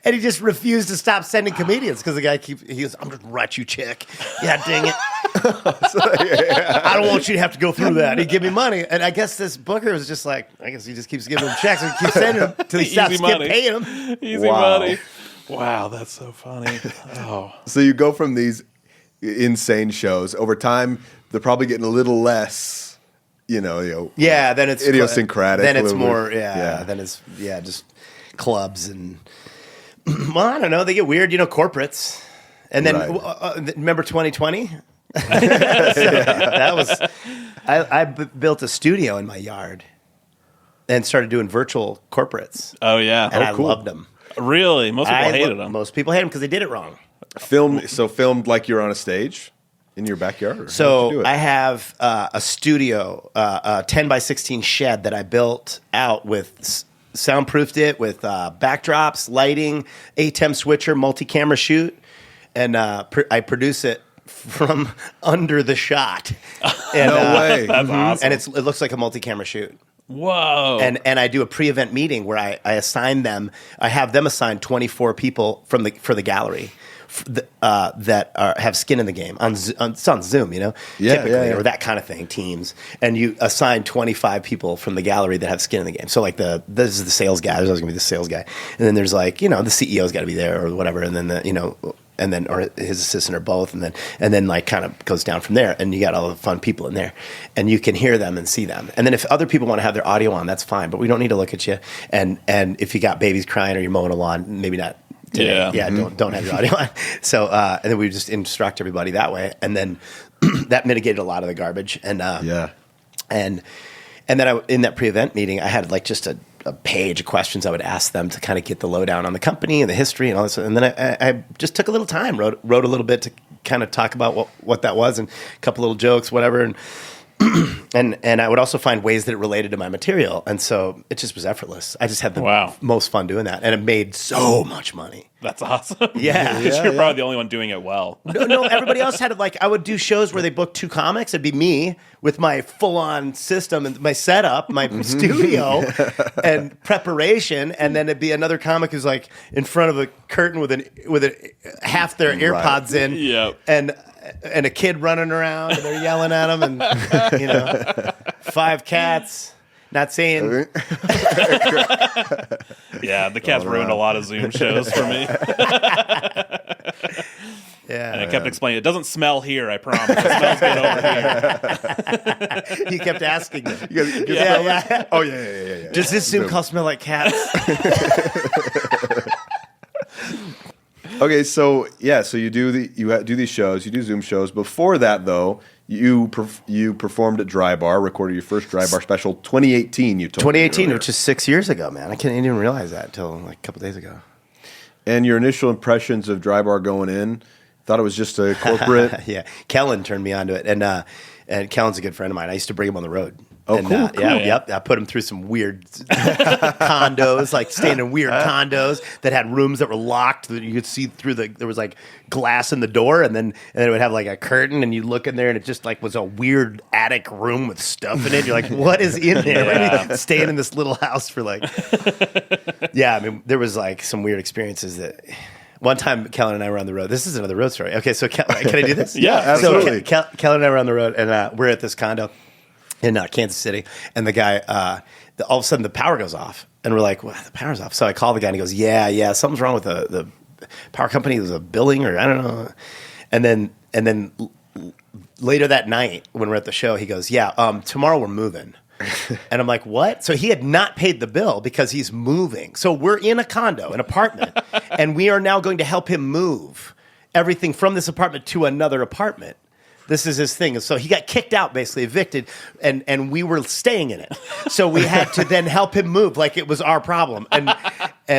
and he just refused to stop sending comedians because the guy he goes, "I'm just write you check." Yeah, dang it. I don't want you to have to go through that. He give me money, and I guess this booker was just like, I guess he just keeps giving him checks and keeps sending them until he stops paying them. Easy money. Wow, that's so funny. Oh, so you go from these insane shows over time. They're probably getting a little less. Then it's idiosyncratic. Then it's more, Then it's just clubs and well, I don't know. They get weird, corporates. And then remember 2020? That was I built a studio in my yard and started doing virtual corporates. Oh yeah, and I loved them. Really, most people hated them. Most people hate them because they did it wrong. Filmed like you're on a stage. In your backyard? So I have a studio, a 10 by 16 shed that I built out with, soundproofed it with backdrops, lighting, ATEM switcher, multi-camera shoot, and I produce it from under the shot. And, No way. That's awesome. And it looks like a multi-camera shoot. Whoa. And I do a pre-event meeting where I assign them. I have them assign 24 people for the gallery that have skin in the game. It's on Zoom, typically, or that kind of thing, Teams. And you assign 25 people from the gallery that have skin in the game. So like this is the sales guy. There's always gonna be the sales guy, and then there's like the CEO's got to be there or whatever, and then and then or his assistant or both, and then like kind of goes down from there, and you got all the fun people in there, and you can hear them and see them. And then if other people want to have their audio on, that's fine, but we don't need to look at you. And if you got babies crying or you're mowing a lawn, maybe not today. Yeah, don't have your audio on. So and then we just instruct everybody that way, and then that mitigated a lot of the garbage. And and then in that pre-event meeting, I had like just a page of questions I would ask them to kind of get the lowdown on the company and the history and all this. And then I just took a little time, wrote a little bit to kind of talk about what that was, and a couple little jokes, whatever. And I would also find ways that it related to my material. And so it just was effortless. I just had the most fun doing that. And it made so much money. That's awesome. Yeah. Because you're probably the only one doing it well. No, everybody else had it. Like, I would do shows where they booked 2 comics. It'd be me with my full-on system and my setup, my studio, and preparation. And then it'd be another comic who's like in front of a curtain with half their AirPods in. Yep. And a kid running around, and they're yelling at him, and 5 cats. Not saying. Yeah, the cats ruined a lot of Zoom shows for me. Yeah, and I kept explaining, it doesn't smell here, I promise. It smells good over here. He kept asking them. Yeah. Oh, yeah. Does this Zoom call smell like cats? Okay, so you do these shows, you do Zoom shows. Before that, though, you performed at Dry Bar, recorded your first Dry Bar special, 2018. You told 2018, which is 6 years ago, man. I didn't even realize that until like a couple days ago. And your initial impressions of Dry Bar going in, thought it was just a corporate. Yeah, Kellen turned me onto it, and Kellen's a good friend of mine. I used to bring him on the road. Oh, cool. Yep. I put him through some weird condos, like staying in weird condos that had rooms that were locked that you could see through there was like glass in the door, and then it would have like a curtain, and you look in there, and it just like was a weird attic room with stuff in it. You're like, what is in there? Staying in this little house for like, I mean, there was like some weird experiences that. One time, Kellen and I were on the road. This is another road story. Okay, so can I do this? Yeah, absolutely. So Kellen and I were on the road, and we're at this condo in Kansas City, and the guy, all of a sudden the power goes off, and we're like, well, the power's off. So I call the guy, and he goes, yeah, something's wrong with the power company. There's a billing, or I don't know. And then later that night, when we're at the show, he goes, tomorrow we're moving. And I'm like, what? So he had not paid the bill because he's moving. So we're in a condo, an apartment, and we are now going to help him move everything from this apartment to another apartment. This is his thing. So he got kicked out, basically evicted, and we were staying in it. So we had to then help him move like it was our problem. And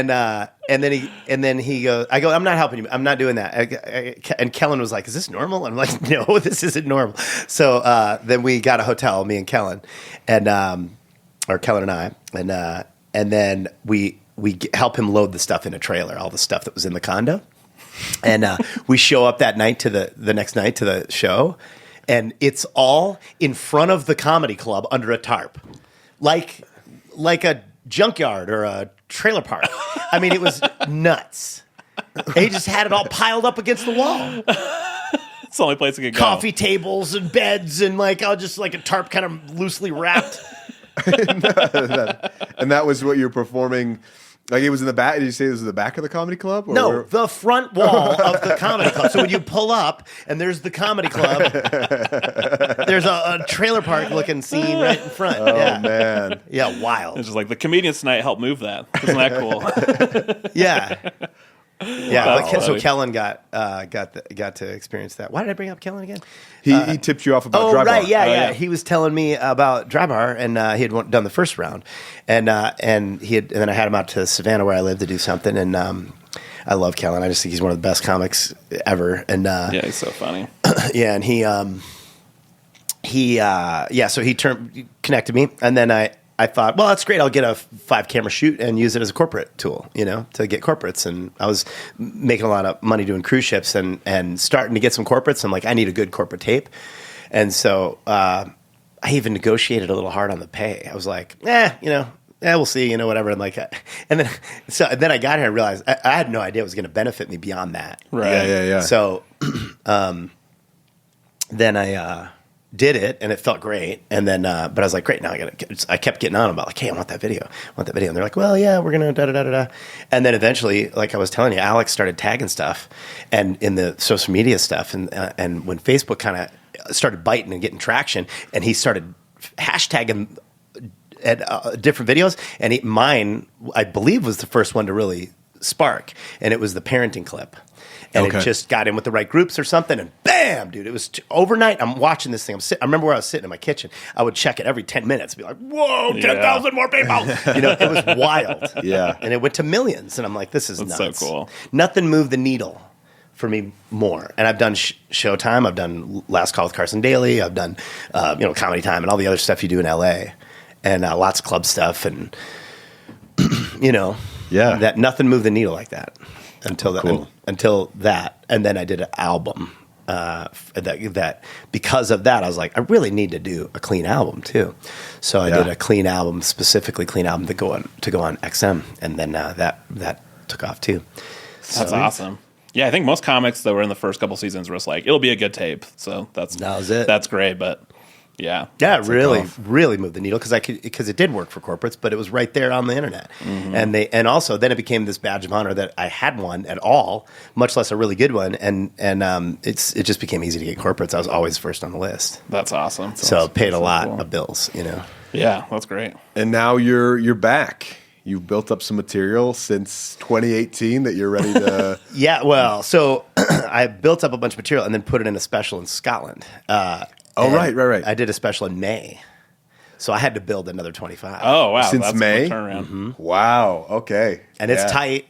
then he goes, I go, I'm not helping you. I'm not doing that. And Kellen was like, is this normal? And I'm like, no, this isn't normal. So then we got a hotel, me and Kellen, or Kellen and I, and then we help him load the stuff in a trailer, all the stuff that was in the condo. And we show up that night to the next night to the show, and it's all in front of the comedy club under a tarp, like a junkyard or a trailer park. I mean, it was nuts. He just had it all piled up against the wall. It's the only place it could go. Coffee tables and beds and like just like a tarp kind of loosely wrapped. And that was what you're performing. Like it was in the back. Did you say this was the back of the comedy club? Or no, the front wall of the comedy club. So when you pull up and there's the comedy club, there's a trailer park looking scene right in front. Oh man, yeah, wild. It's just like the comedians tonight helped move that. Isn't that cool? Yeah. That's So funny. Kellen got to experience that. Why did I bring up Kellen again? he tipped you off about Dry Bar. Right, yeah. yeah. He was telling me about Dry Bar, and he had done the first round, and then I had him out to Savannah where I live to do something, and I love Kellen. I just think he's one of the best comics ever, and Yeah, he's so funny. yeah, and so he connected me, and then I thought, well, that's great. I'll get a 5-camera shoot and use it as a corporate tool, to get corporates. And I was making a lot of money doing cruise ships and starting to get some corporates. I'm like, I need a good corporate tape. And so I even negotiated a little hard on the pay. I was like, we'll see, whatever. And like, and then I got here and realized I had no idea it was going to benefit me beyond that. Right. Yeah. So then I did it, and it felt great. And then, but I was like, great. Now I kept getting on about like, hey, I want that video. And they're like, well, yeah, we're gonna da da da da. And then eventually, like I was telling you, Alex started tagging stuff, and in the social media stuff, and when Facebook kind of started biting and getting traction, and he started hashtagging at different videos, and mine, I believe, was the first one to really spark, and it was the parenting clip. And it just got in with the right groups or something, and bam, dude! It was overnight. I'm watching this thing. I remember where I was sitting in my kitchen. I would check it every 10 minutes, be like, "Whoa, 10,000 more people!" It was wild. Yeah, and it went to millions, and I'm like, "This is nuts." So cool. Nothing moved the needle for me more. And I've done Showtime. I've done Last Call with Carson Daly. I've done Comedy Time and all the other stuff you do in LA, and lots of club stuff, and that nothing moved the needle like that. Until that, and then I did an album. That because of that, I was like, I really need to do a clean album too. So I did a clean album, specifically clean album to go on XM, and then that took off too. That's awesome. Yeah, I think most comics that were in the first couple seasons were just like, it'll be a good tape. So that was it. That's great, but. Yeah, it really moved the needle because it did work for corporates, but it was right there on the internet, and also then it became this badge of honor that I had one at all, much less a really good one, and it just became easy to get corporates. I was always first on the list. That's awesome. So it paid a lot of bills, Yeah, that's great. And now you're back. You've built up some material since 2018 that you're ready to. Yeah, well, so I built up a bunch of material and then put it in a special in Scotland. Right. I did a special in May, so I had to build another 25. Oh wow! Since May, Wow. Okay. And it's tight.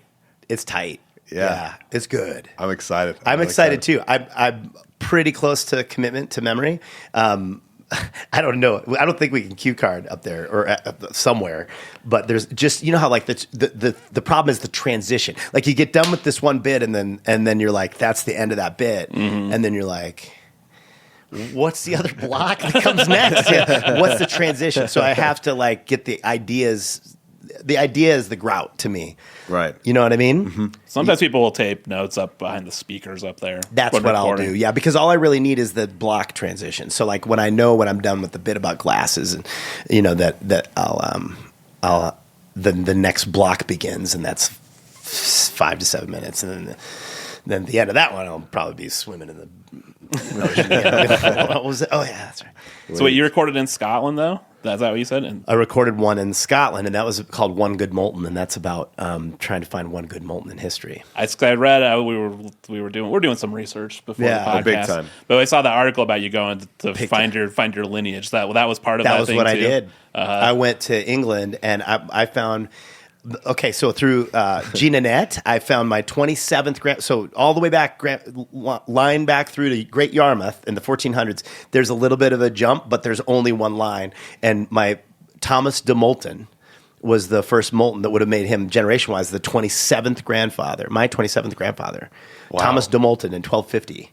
It's tight. Yeah, it's good. I'm excited. I'm excited too. I'm pretty close to commitment to memory. I don't know. I don't think we can cue card up there or somewhere. But there's just how like the problem is the transition. Like you get done with this one bit and then you're like, that's the end of that bit, and then you're like, what's the other block that comes next? What's the transition? So I have to like get the ideas. The idea is the grout to me. Right. You know what I mean? Mm-hmm. Sometimes people will tape notes up behind the speakers up there. That's what I'll do. Yeah, because all I really need is the block transition. So like when I know when I'm done with the bit about glasses and that I'll the next block begins, and that's 5 to 7 minutes, and then the end of that one I'll probably be swimming in the ocean. What was it? Oh yeah, that's right. So wait, you recorded in Scotland though? Is that what you said? I recorded one in Scotland, and that was called One Good Moulton, and that's about trying to find one good Moulton in history. I read we're doing some research before the podcast, big time. But I saw the article about you going to find your lineage. That was part of that. That was what too. I did. I went to England, and I found. Okay, so through Gina Net, I found my 27th so all the way back, line back through to Great Yarmouth in the 1400s. There's a little bit of a jump, but there's only one line. And my Thomas de Moulton was the first Moulton that would have made him, generation-wise, the 27th grandfather, my 27th grandfather. Wow. Thomas de Moulton in 1250.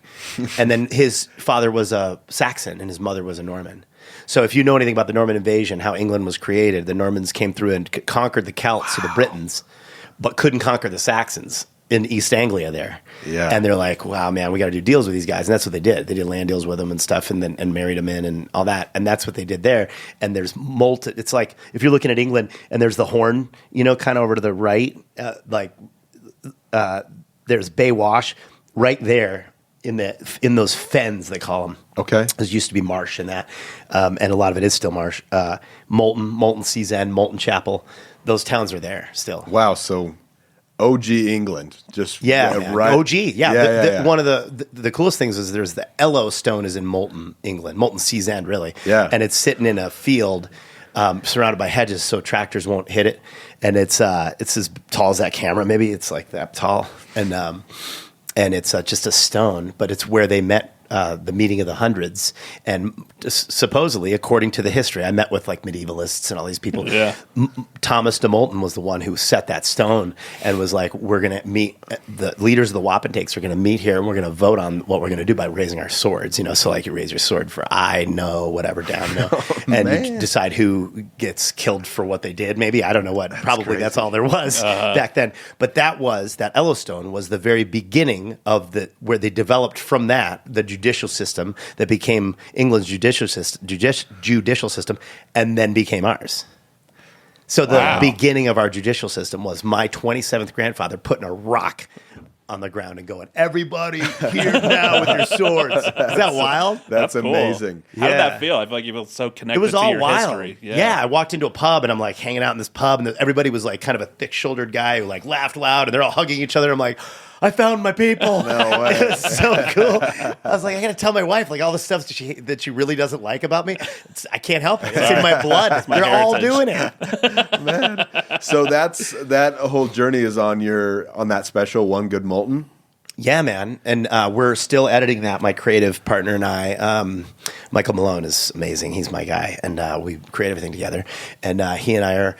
And then his father was a Saxon, and his mother was a Norman. So if you know anything about the Norman invasion, how England was created, the Normans came through and conquered the Celts or the Britons, but couldn't conquer the Saxons in East Anglia there. Yeah. And they're like, wow, man, we got to do deals with these guys. And that's what they did. They did land deals with them and stuff, and married them in and all that. And that's what they did there. And there's it's like, if you're looking at England and there's the Horn, kind of over to the right, there's Baywash right there. In those fens, they call them. Okay. There used to be marsh in that, and a lot of it is still marsh. Moulton Seas End, Moulton Chapel, those towns are there still. Wow, so OG England, just right. OG, yeah. One of the coolest things is there's the Ellow Stone is in Moulton, England, Moulton Seas End, really. Yeah, and it's sitting in a field. Surrounded by hedges, so tractors won't hit it, and it's as tall as that camera. Maybe it's like that tall, and it's just a stone, but it's where they met the meeting of the hundreds, and supposedly, according to the history, I met with like medievalists and all these people. Yeah. Thomas de Moulton was the one who set that stone and was like, we're going to meet, the leaders of the Wapentakes are going to meet here, and we're going to vote on what we're going to do by raising our swords. So like you raise your sword for I, no, whatever, down, no. And you decide who gets killed for what they did. Maybe, I don't know what. Probably crazy. That's all there was back then. But that Yellowstone was the very beginning of where they developed from that, the judicial system that became England's judicial system, and then became ours. So the beginning of our judicial system was my 27th grandfather putting a rock on the ground and going, everybody here now with your swords. Is that wild? That's cool. amazing. How did that feel? I feel like you feel so connected it was all to your wild. history. Yeah, I walked into a pub and I'm like hanging out in this pub, and everybody was like kind of a thick-shouldered guy who like laughed loud, and they're all hugging each other. I'm like, I found my people. No way. It was so cool. I was like, I got to tell my wife like all the stuff that she really doesn't like about me. I can't help it. It's in my blood. They're all doing it. Man. So that whole journey is on that special One Good Moulton. Yeah, man. And we're still editing that. My creative partner and I, Michael Malone is amazing. He's my guy. And we create everything together. And he and I are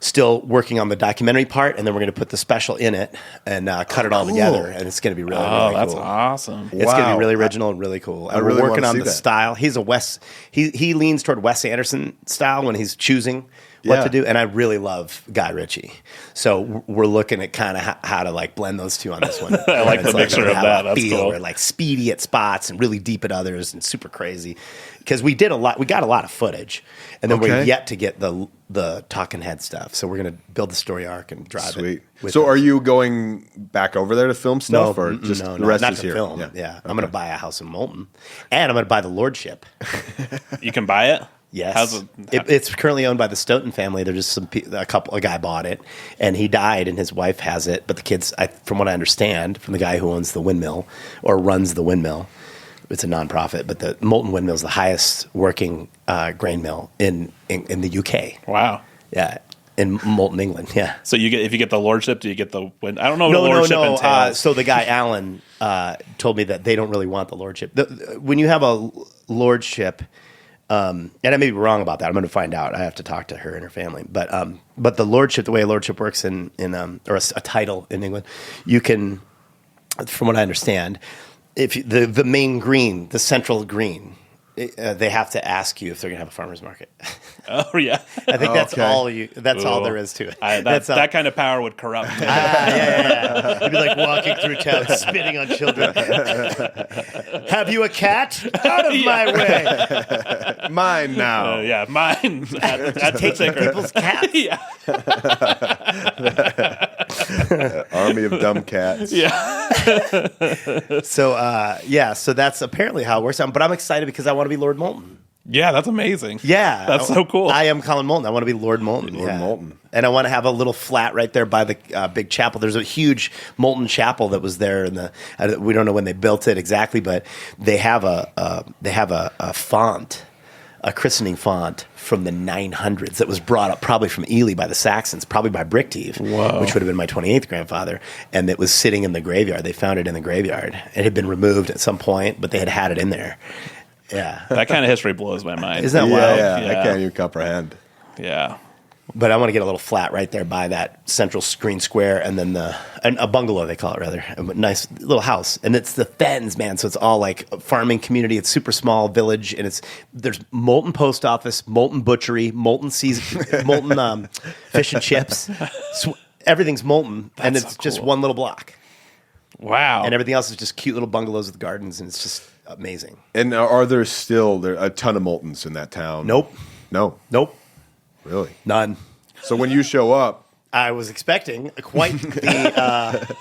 still working on the documentary part. And then we're going to put the special in it and cut it all together. And it's going to be really, really that's cool. awesome. It's going to be really original and really cool. And really we're working on wanna the see that. style. He's he leans toward Wes Anderson style when he's choosing what to do. And I really love Guy Ritchie. So we're looking at kind of how to like blend those two on this one. I like the mixture of that. That's cool. We're like speedy at spots and really deep at others and super crazy. Because we got a lot of footage. And then we're yet to get the talking head stuff. So we're going to build the story arc and drive it. So are you going back over there to film stuff, No, or just no, the rest not is to here? film. Yeah. I'm going to buy a house in Moulton, and I'm going to buy the lordship. You can buy it? Yes, it's currently owned by the Stoughton family. There's just a guy bought it, and he died, and his wife has it. But the kids, from what I understand, from the guy who owns the windmill or runs the windmill, it's a nonprofit. But the Moulton windmill is the highest working grain mill in the UK. Wow. Yeah, in Moulton, England. Yeah. So if you get the lordship, do you get the wind? I don't know what the lordship entails. So the guy Alan told me that they don't really want the lordship. When you have a lordship. And I may be wrong about that. I'm going to find out. I have to talk to her and her family. But the lordship, the way a lordship works or a title in England, you can, from what I understand, if the main green, the central green, they have to ask you if they're going to have a farmer's market. Oh yeah, I think that's all all there is to it. That kind of power would corrupt me. Yeah. You'd be like walking through town, spitting on children. Have you a cat? Out of my way. Mine now. Mine. Taking people's cats. Yeah. Army of dumb cats. Yeah. So that's apparently how it works out. But I'm excited because I want to be Lord Moulton. Yeah, that's amazing. Yeah. That's so cool. I am Collin Moulton. I want to be Lord Moulton. Moulton. And I want to have a little flat right there by the big chapel. There's a huge Moulton chapel that was there, we don't know when they built it exactly, but they have a font, a christening font from the 900s that was brought up probably from Ely by the Saxons, probably by Brichteeve, which would have been my 28th grandfather, and it was sitting in the graveyard. They found it in the graveyard. It had been removed at some point, but they had it in there. Yeah. That kind of history blows my mind. Isn't that wild? Yeah, I can't even comprehend. Yeah. But I want to get a little flat right there by that central green square, and then a bungalow, they call it, rather. A nice little house. And it's the Fens, man. So it's all like a farming community. It's super small village, and there's Moulton post office, Moulton butchery, Moulton Moulton fish and chips. Everything's Moulton, and it's just one little block. Wow. And everything else is just cute little bungalows with gardens, and it's just amazing. And are there still a ton of Moultons in that town? Nope. No. Nope. Really? None. So when you show up, I was expecting quite the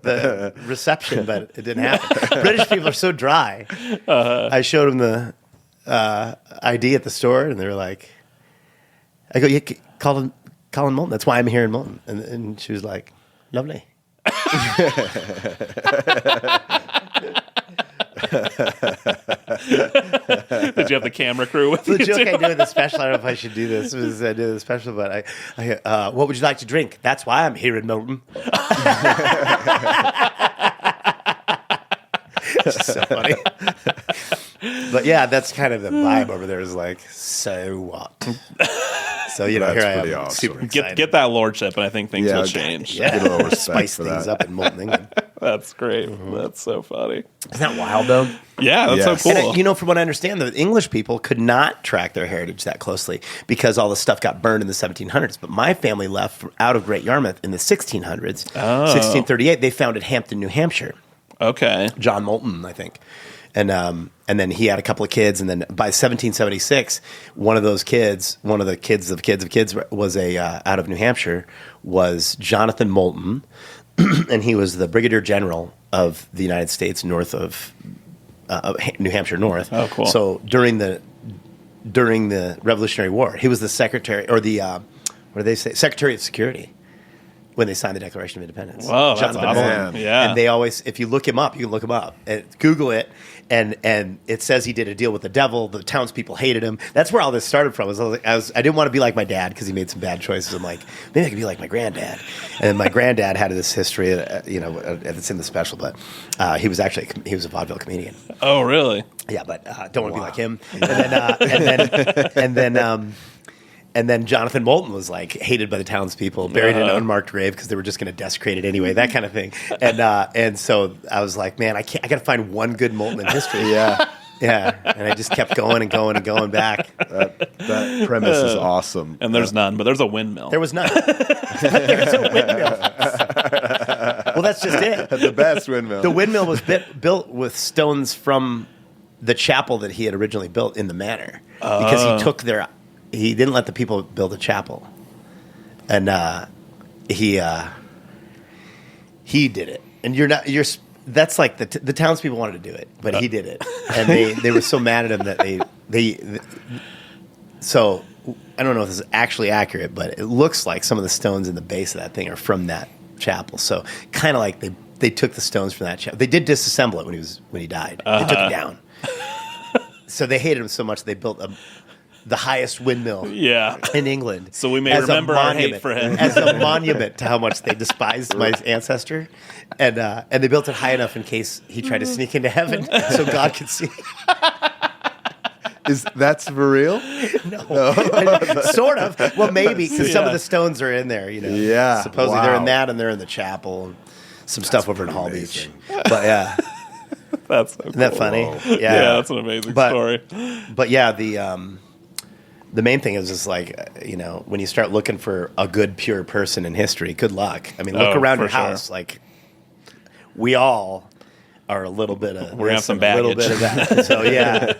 the reception, but it didn't happen. British people are so dry. I showed them the ID at the store, and they were like, "I go, yeah, Collin Moulton. That's why I'm here in Moulton." And she was like, "Lovely." Did you have the camera crew with you? The joke too? I do in the special, I don't know if I should do this, was I do the special, but what would you like to drink? That's why I'm here in Moulton. So funny. But yeah, that's kind of the vibe over there. Is like, so what? So here I am, awesome. super excited. Get that lordship, and I think things will change. Yeah, Get a little respect spice for things that. up in Moulton, England. That's great. That's so funny. Isn't that wild though? Yeah, that's Yes. so cool. And, from what I understand, the English people could not track their heritage that closely because all the stuff got burned in the 1700s. But my family left out of Great Yarmouth in the 1600s. 1638, they founded Hampton, New Hampshire. Okay. John Moulton, I think. And then he had a couple of kids. And then by 1776, one of the kids was out of New Hampshire, was Jonathan Moulton. And he was the Brigadier General of the United States north of New Hampshire North. Oh, cool. So during the Revolutionary War, he was the secretary, or the what do they say, Secretary of Security, when they signed the Declaration of Independence. Whoa, that's Jonathan awesome. Moulton. Yeah. And they always, if you look him up, you can look him up and Google it, and it says he did a deal with the devil. The townspeople hated him. That's where all this started from. I didn't want to be like my dad because he made some bad choices. I'm like, maybe I could be like my granddad. And my granddad had this history, it's in the special, but he was a vaudeville comedian. Oh, really? Yeah, but don't want to be like him. And then Jonathan Moulton was like hated by the townspeople, buried in an unmarked grave because they were just going to desecrate it anyway, that kind of thing. And so I was like, man, I got to find one good Moulton in history. Yeah. Yeah, and I just kept going and going and going back. That premise is awesome. And there's none, but there's a windmill. There was none. But there's a windmill. Well, that's just it. The best windmill. The windmill was built with stones from the chapel that he had originally built in the manor because he didn't let the people build a chapel, and he did it. And that's like the townspeople wanted to do it, but he did it, and they were so mad at him that they. So I don't know if this is actually accurate, but it looks like some of the stones in the base of that thing are from that chapel. So kind of like they took the stones from that chapel. They did disassemble it when he died. They took it down. So they hated him so much they built the highest windmill in England. So we may remember our hate for him. as a monument to how much they despised my ancestor. And they built it high enough in case he tried to sneak into heaven so God could see. That's for real? No. Sort of. Well, maybe, because some of the stones are in there. Yeah. Supposedly they're in that, and they're in the chapel, and some stuff over in Hall Beach. But yeah. That's so cool. Isn't that funny? Yeah, that's an amazing story. But yeah, the main thing is just like, when you start looking for a good, pure person in history, good luck. I mean, look around your house. Like, we all are a little bit of we're gonna have some baggage. A little bit of that. So yeah.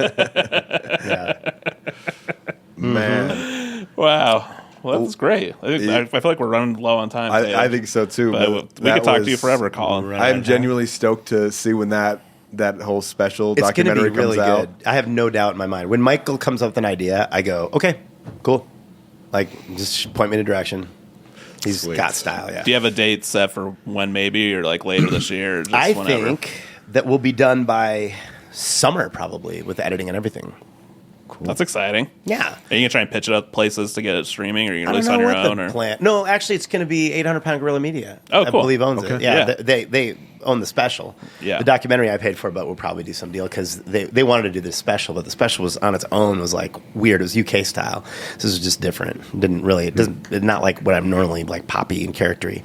Man. Wow. Well, that's great. I feel like we're running low on time. I think so too. But we could talk to you forever, Collin. I'm genuinely stoked to see when that whole special It's documentary gonna be really comes out. good. I have no doubt in my mind. When Michael comes up with an idea, I go, okay, cool. Like, just point me in a direction. He's got style, yeah. Do you have a date set for when maybe, or like later this year? Or just I whenever? think that will be done by summer, probably, with the editing and everything. Cool. That's exciting. Yeah. Are you gonna try and pitch it up places to get it streaming, or are you gonna release it on your own? Or? No, actually, it's going to be 800 Pound Gorilla Media. Oh, cool. I believe owns it. Yeah, Yeah. They own the special. Yeah. The documentary I paid for, but we'll probably do some deal because they wanted to do this special, but the special was on its own was like weird. It was UK style. So this was just different. It's not like what I'm normally like poppy and charactery.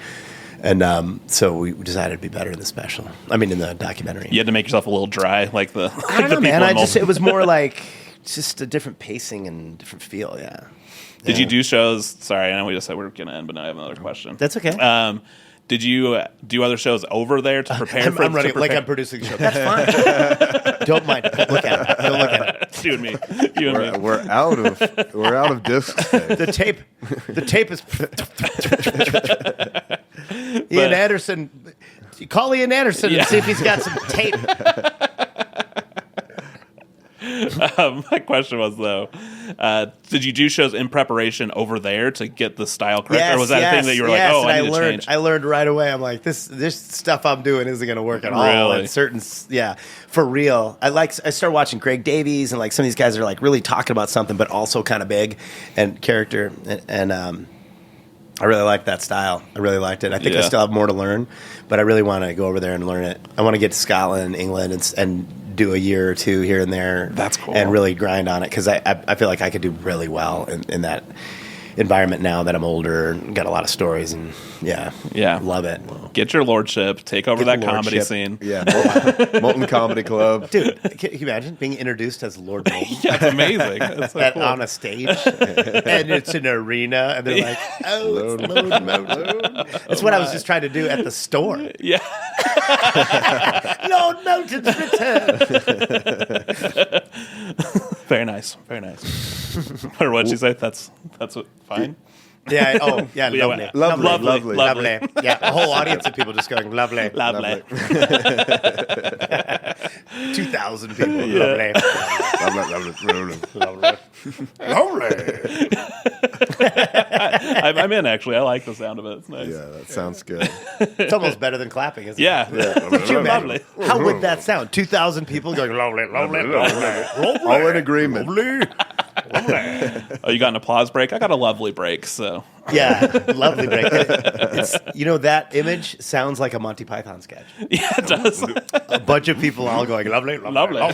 And so we decided it'd be better in the special. I mean, in the documentary. You had to make yourself a little dry, like the. I don't know, man. It was more like just a different pacing and different feel. Yeah. Did you do shows? Sorry, I know we just said we were going to end, but now I have another question. That's okay. Did you do other shows over there to prepare for? I'm running like I'm producing the show. That's fine. Don't mind. Don't look at it. Don't look at it. It's you and me. You and me. We're out of discs. The tape is. Ian Anderson. Call Ian Anderson and see if he's got some tape. My question was though, did you do shows in preparation over there to get the style correct, Yes, or was that a thing that you were like, yes, oh, and I need to change? I learned right away. I'm like, this stuff I'm doing isn't going to work at all. Really? And for real. I started watching Greg Davies and like some of these guys are like really talking about something, but also kind of big and character I really like that style. I really liked it. I think I still have more to learn, but I really want to go over there and learn it. I want to get to Scotland, England, and do a year or two here and there. That's cool. And really grind on it because I feel like I could do really well in that environment now that I'm older and got a lot of stories and love it. Get your lordship, take over that comedy scene. Yeah, Moulton Comedy Club. Dude, can you imagine being introduced as Lord Moulton? Yeah, it's amazing. It's so cool. On a stage and it's an arena and they're like, oh, it's Lord Moulton. That's what I was just trying to do at the store. Yeah. Lord Moulton's return. Very nice. Or what'd you say? That's what, fine? Yeah. Oh, yeah. Lovely. Lovely. Yeah. A whole audience of people just going, lovely. 2,000 people. Yeah. Lovely. I'm in, actually. I like the sound of it. It's nice. Yeah, that sounds good. It's almost better than clapping, isn't it? Yeah. Lovely. How would that sound? 2,000 people going, lovely. All in agreement. Lovely. Oh, you got an applause break? I got a lovely break, so. Yeah, lovely break. That image sounds like a Monty Python sketch. Yeah, it does. A bunch of people all going, lovely. Lovely. Oh,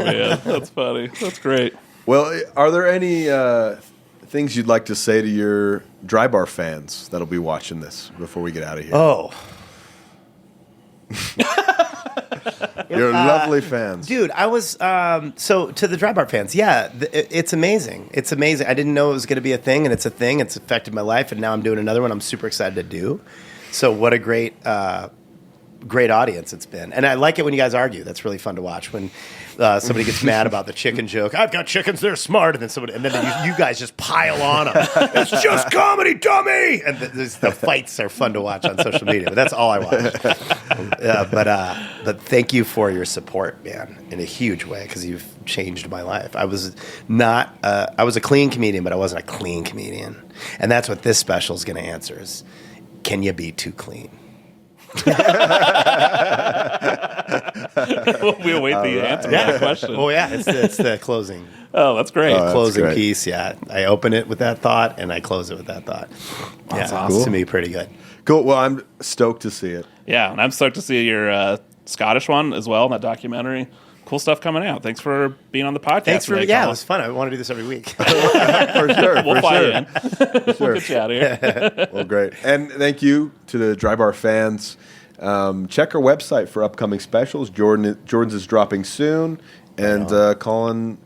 man. That's funny. That's great. Well, are there any things you'd like to say to your Dry Bar fans that'll be watching this before we get out of here? Oh. You're lovely fans. Dude, I was, so to the Dry Bar fans, it's amazing. It's amazing. I didn't know it was going to be a thing, and it's a thing. It's affected my life, and now I'm doing another one I'm super excited to do. So what a great audience it's been. And I like it when you guys argue. That's really fun to watch when somebody gets mad about the chicken joke. I've got chickens, they're smart. And then you guys just pile on them. It's just comedy, dummy. And the fights are fun to watch on social media. But that's all I watch. But thank you for your support, man, in a huge way, because you've changed my life. I was a clean comedian, but I wasn't a clean comedian. And that's what this special is going to answer is, can you be too clean? We'll await the answer to that question. Oh, yeah. It's the closing. Oh, that's great. Closing piece, yeah. I open it with that thought, and I close it with that thought. That's awesome. cool. To me, pretty good. Cool. Well, I'm stoked to see it. Yeah, and I'm stoked to see your Scottish one as well, that documentary. Cool stuff coming out. Thanks for being on the podcast. Thanks today, it was fun. I want to do this every week. For sure. We'll fly you in. We'll get you out of here. Well, great. And thank you to the Dry Bar fans. Check our website for upcoming specials. Jordan's is dropping soon, and Collin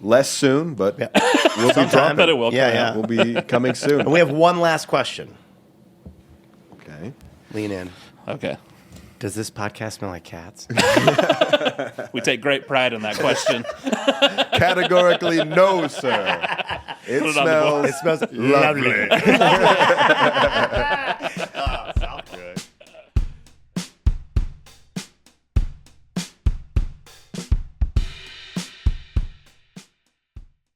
less soon, but we'll be dropping. But it will come out. We'll be coming soon. And we have one last question. Okay. Lean in. Okay. Does this podcast smell like cats? We take great pride in that question. Categorically, no, sir. It Put it on the board. smells It smells lovely.